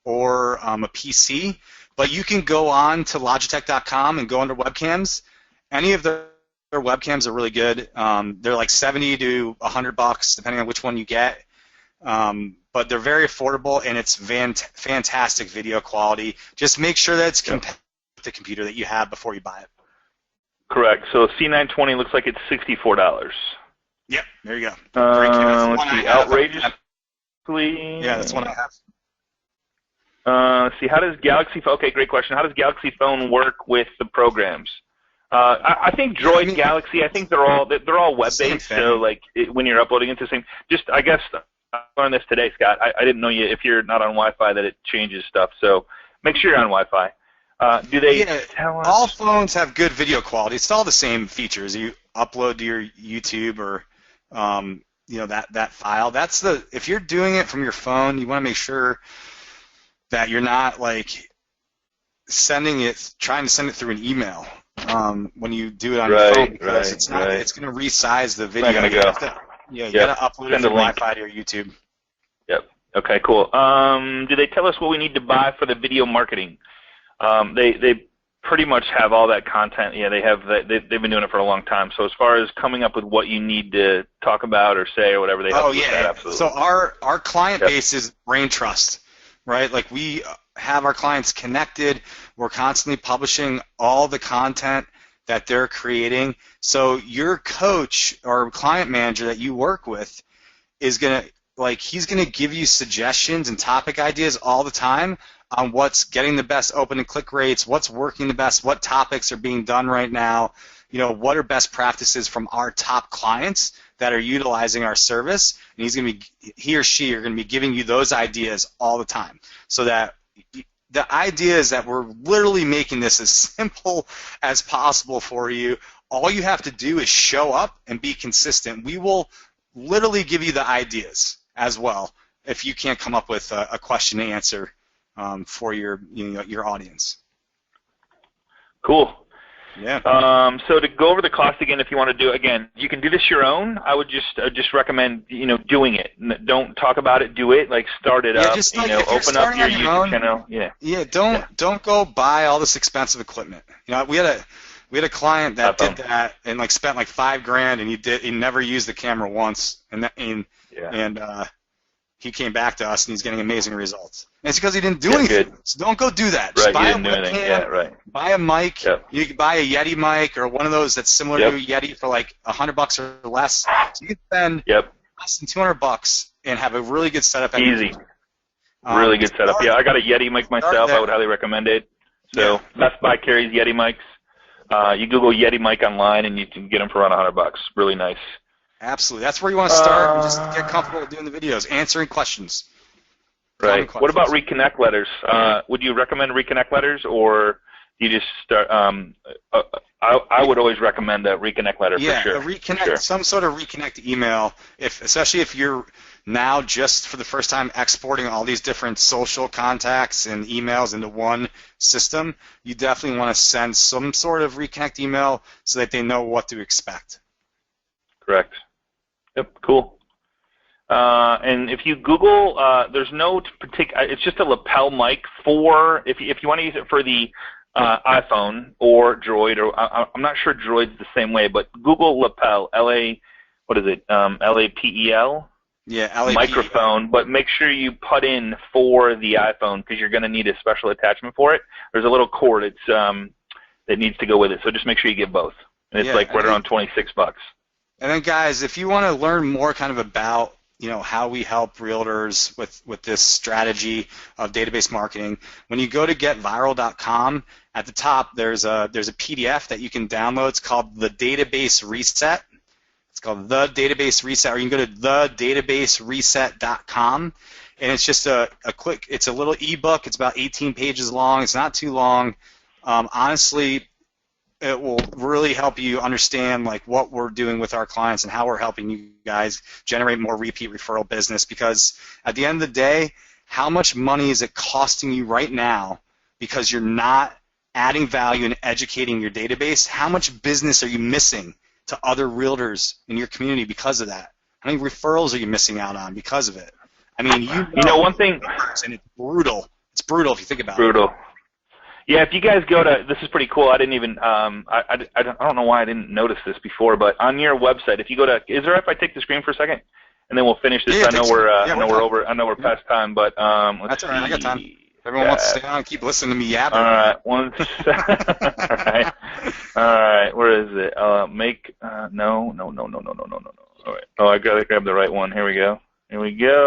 or a PC. But you can go on to Logitech.com and go under webcams. Any of those webcams are really good. They're like $70 to $100 depending on which one you get. But they're very affordable, and it's fantastic video quality. Just make sure that it's compatible with the computer that you have before you buy it. Correct. So C920 looks like it's $64. Yep, there you go. Great camera. Let's see, outrageously. Yeah, that's one I have. Let's see, how does Galaxy? Okay, great question. How does Galaxy Phone work with the programs? I think Droid, Galaxy, I think they're all web-based. So like when you're uploading into the same, just I guess I learned this today, Scott. I didn't know if you're not on Wi-Fi that it changes stuff. So make sure you're on Wi-Fi. Do they tell us? All phones have good video quality. It's all the same features. You upload to your YouTube or that file. If you're doing it from your phone, you want to make sure that you're not like trying to send it through an email when you do it on your phone, because it's going to resize the video. It's not going to go. You got to upload it to Wi-Fi to your YouTube. Yep. Okay, cool. Do they tell us what we need to buy for the video marketing? They pretty much have all that content. Yeah, they have. They've been doing it for a long time. So as far as coming up with what you need to talk about or say or whatever, they help with that, absolutely. So our client base is Brain Trust, right? Like we have our clients connected. We're constantly publishing all the content that they're creating. So your coach or client manager that you work with is he's gonna give you suggestions and topic ideas all the time on what's getting the best open and click rates, what's working the best, what topics are being done right now, what are best practices from our top clients that are utilizing our service, and he or she are going to be giving you those ideas all the time. So that the idea is that we're literally making this as simple as possible for you. All you have to do is show up and be consistent. We will literally give you the ideas as well if you can't come up with a question and answer for your audience. Cool. Yeah. So to go over the cost again, if you want to do it again, you can do this your own. I would just recommend doing it. Don't talk about it. Do it. Like start it up. Just open up your YouTube channel. Yeah. Yeah. Don't go buy all this expensive equipment. We had a client that did that and spent like $5,000 and he never used the camera once and he came back to us and he's getting amazing results. And it's because he didn't do anything. Good. So don't go do that. Right, Just buy a webcam, buy a mic. Yep. You can buy a Yeti mic or one of those that's similar to a Yeti for like $100 or less. So you can spend less than $200 and have a really good setup. Easy. Really good setup. Yeah, I got a Yeti mic myself. I would highly recommend it. So Best Buy carries Yeti mics. You Google Yeti mic online and you can get them for around $100. Really nice. Absolutely. That's where you want to start and just get comfortable with doing the videos, answering questions. Right. What about reconnect letters? Would you recommend reconnect letters, or do you just start? I would always recommend a reconnect letter for sure. Yeah, a reconnect, some sort of reconnect email. Especially if you're now just for the first time exporting all these different social contacts and emails into one system, you definitely want to send some sort of reconnect email so that they know what to expect. Correct. Yep. Cool. And if you Google, there's no particular. It's just a lapel mic for if you want to use it for the iPhone or Droid, or I'm not sure Droid's the same way, but Google lapel, what is it? LAPEL. Yeah, LAPEL. Microphone, but make sure you put in for the iPhone because you're going to need a special attachment for it. There's a little cord that needs to go with it, so just make sure you get both. And it's right around $26. And then, guys, if you want to learn more kind of about how we help realtors with this strategy of database marketing, when you go to getviral.com, at the top there's a PDF that you can download. It's called The Database Reset. It's called The Database Reset, or you can go to thedatabasereset.com, and it's just it's a little ebook. It's about 18 pages long. It's not too long. Honestly, it will really help you understand what we're doing with our clients and how we're helping you guys generate more repeat referral business, because at the end of the day, how much money is it costing you right now because you're not adding value and educating your database? How much business are you missing to other realtors in your community because of that? How many referrals are you missing out on because of it? I mean, one thing, and it's brutal. It's brutal if you think about it. Brutal. Yeah, if you guys go to, this is pretty cool. I didn't even, I don't know why I didn't notice this before, but on your website, if you go to, is there if I take the screen for a second, and then we'll finish this? Yeah, I know we're, we're I know we're past time, but let's That's all right. see. I got time. If everyone wants to stay on, keep listening to me yapping. All right, all right. Where is it? No. All right. Oh, I gotta grab the right one. Here we go.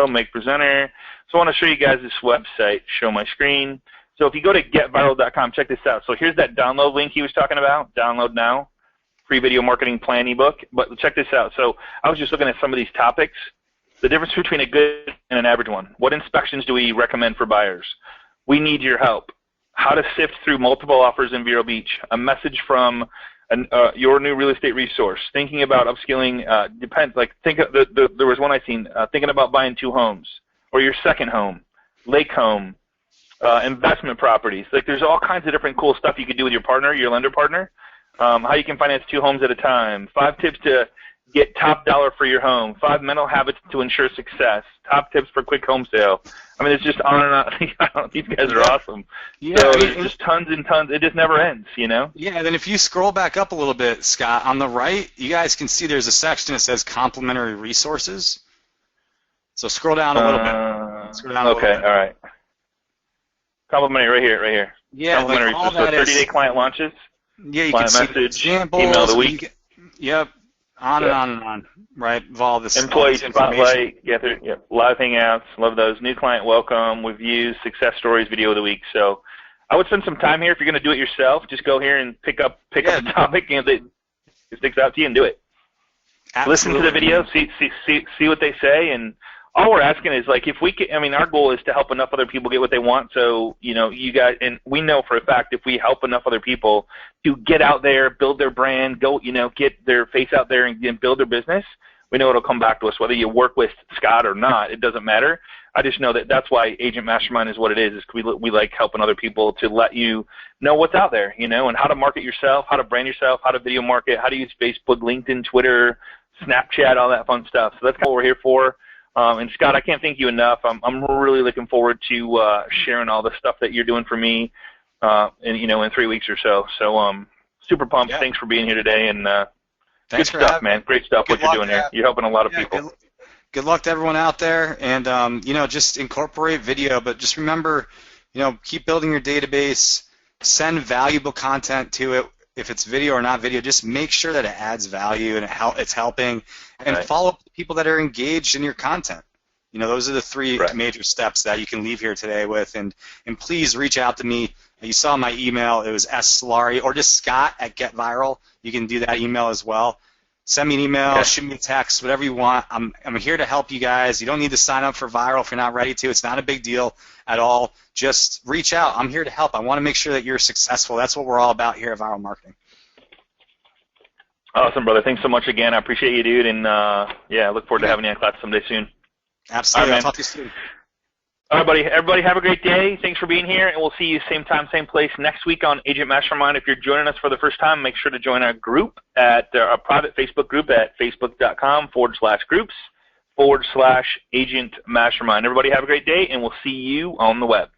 Make presenter. So I want to show you guys this website. Show my screen. So if you go to getviral.com, check this out. So here's that download link he was talking about. Download now. Free video marketing plan ebook. But check this out. So I was just looking at some of these topics. The difference between a good and an average one. What inspections do we recommend for buyers? We need your help. How to sift through multiple offers in Vero Beach. A message from your new real estate resource. Thinking about upskilling. There was one I seen. Thinking about buying 2 homes or your second home, lake home, investment properties. Like there's all kinds of different cool stuff you could do with your partner, your lender partner. How you can finance 2 homes at a time. 5 tips to get top dollar for your home. 5 mental habits to ensure success. Top tips for quick home sale. I mean, it's just on and on. These guys are awesome. Yeah, so there's just tons and tons. It just never ends, you know? Yeah, then if you scroll back up a little bit, Scott, on the right, you guys can see there's a section that says complementary resources. So scroll down a little bit. Scroll down a little bit. All right. Complimentary right here. Yeah, complimentary. like all so that 30-day client launches. Yeah, you client can see message, examples. email of the week. Yep. On and on and on, right? Of all this Employee spotlight, live hangouts, love those. New client welcome, reviews, success stories, video of the week. So I would spend some time here if you're going to do it yourself. Just go here and pick up a topic and it sticks out to you and do it. Absolutely. Listen to the video, see what they say, and all we're asking is like if we can. I mean, our goal is to help enough other people get what they want. So you guys, and we know for a fact if we help enough other people to get out there, build their brand, go, get their face out there and build their business, we know it'll come back to us. Whether you work with Scott or not, it doesn't matter. I just know that that's why Agent Mastermind is what it is we like helping other people to let you know what's out there, and how to market yourself, how to brand yourself, how to video market, how to use Facebook, LinkedIn, Twitter, Snapchat, all that fun stuff. So that's kind of what we're here for. And Scott, I can't thank you enough. I'm really looking forward to sharing all the stuff that you're doing for me, in 3 weeks or so. So super pumped. Yeah. Thanks for being here today, and thanks good stuff, man. Great stuff. What you're doing here. You're helping a lot of people. Good luck to everyone out there, and just incorporate video. But just remember, keep building your database. Send valuable content to it. If it's video or not video, just make sure that it adds value and it's helping. And follow up the people that are engaged in your content. Those are the 3 major steps that you can leave here today with. And please reach out to me. You saw my email. It was S.Solari or just Scott@GetViral. You can do that email as well. Send me an email, shoot me a text, whatever you want. I'm here to help you guys. You don't need to sign up for Viral if you're not ready to. It's not a big deal at all. Just reach out. I'm here to help. I want to make sure that you're successful. That's what we're all about here at Viral Marketing. Awesome, brother. Thanks so much again. I appreciate you, dude. And, I look forward to having you on class someday soon. Absolutely. Right, I'll talk to you soon. All right, buddy. Everybody have a great day. Thanks for being here, and we'll see you same time, same place next week on Agent Mastermind. If you're joining us for the first time, make sure to join our group at our private Facebook group at facebook.com/groups/Agent Mastermind. Everybody have a great day, and we'll see you on the web.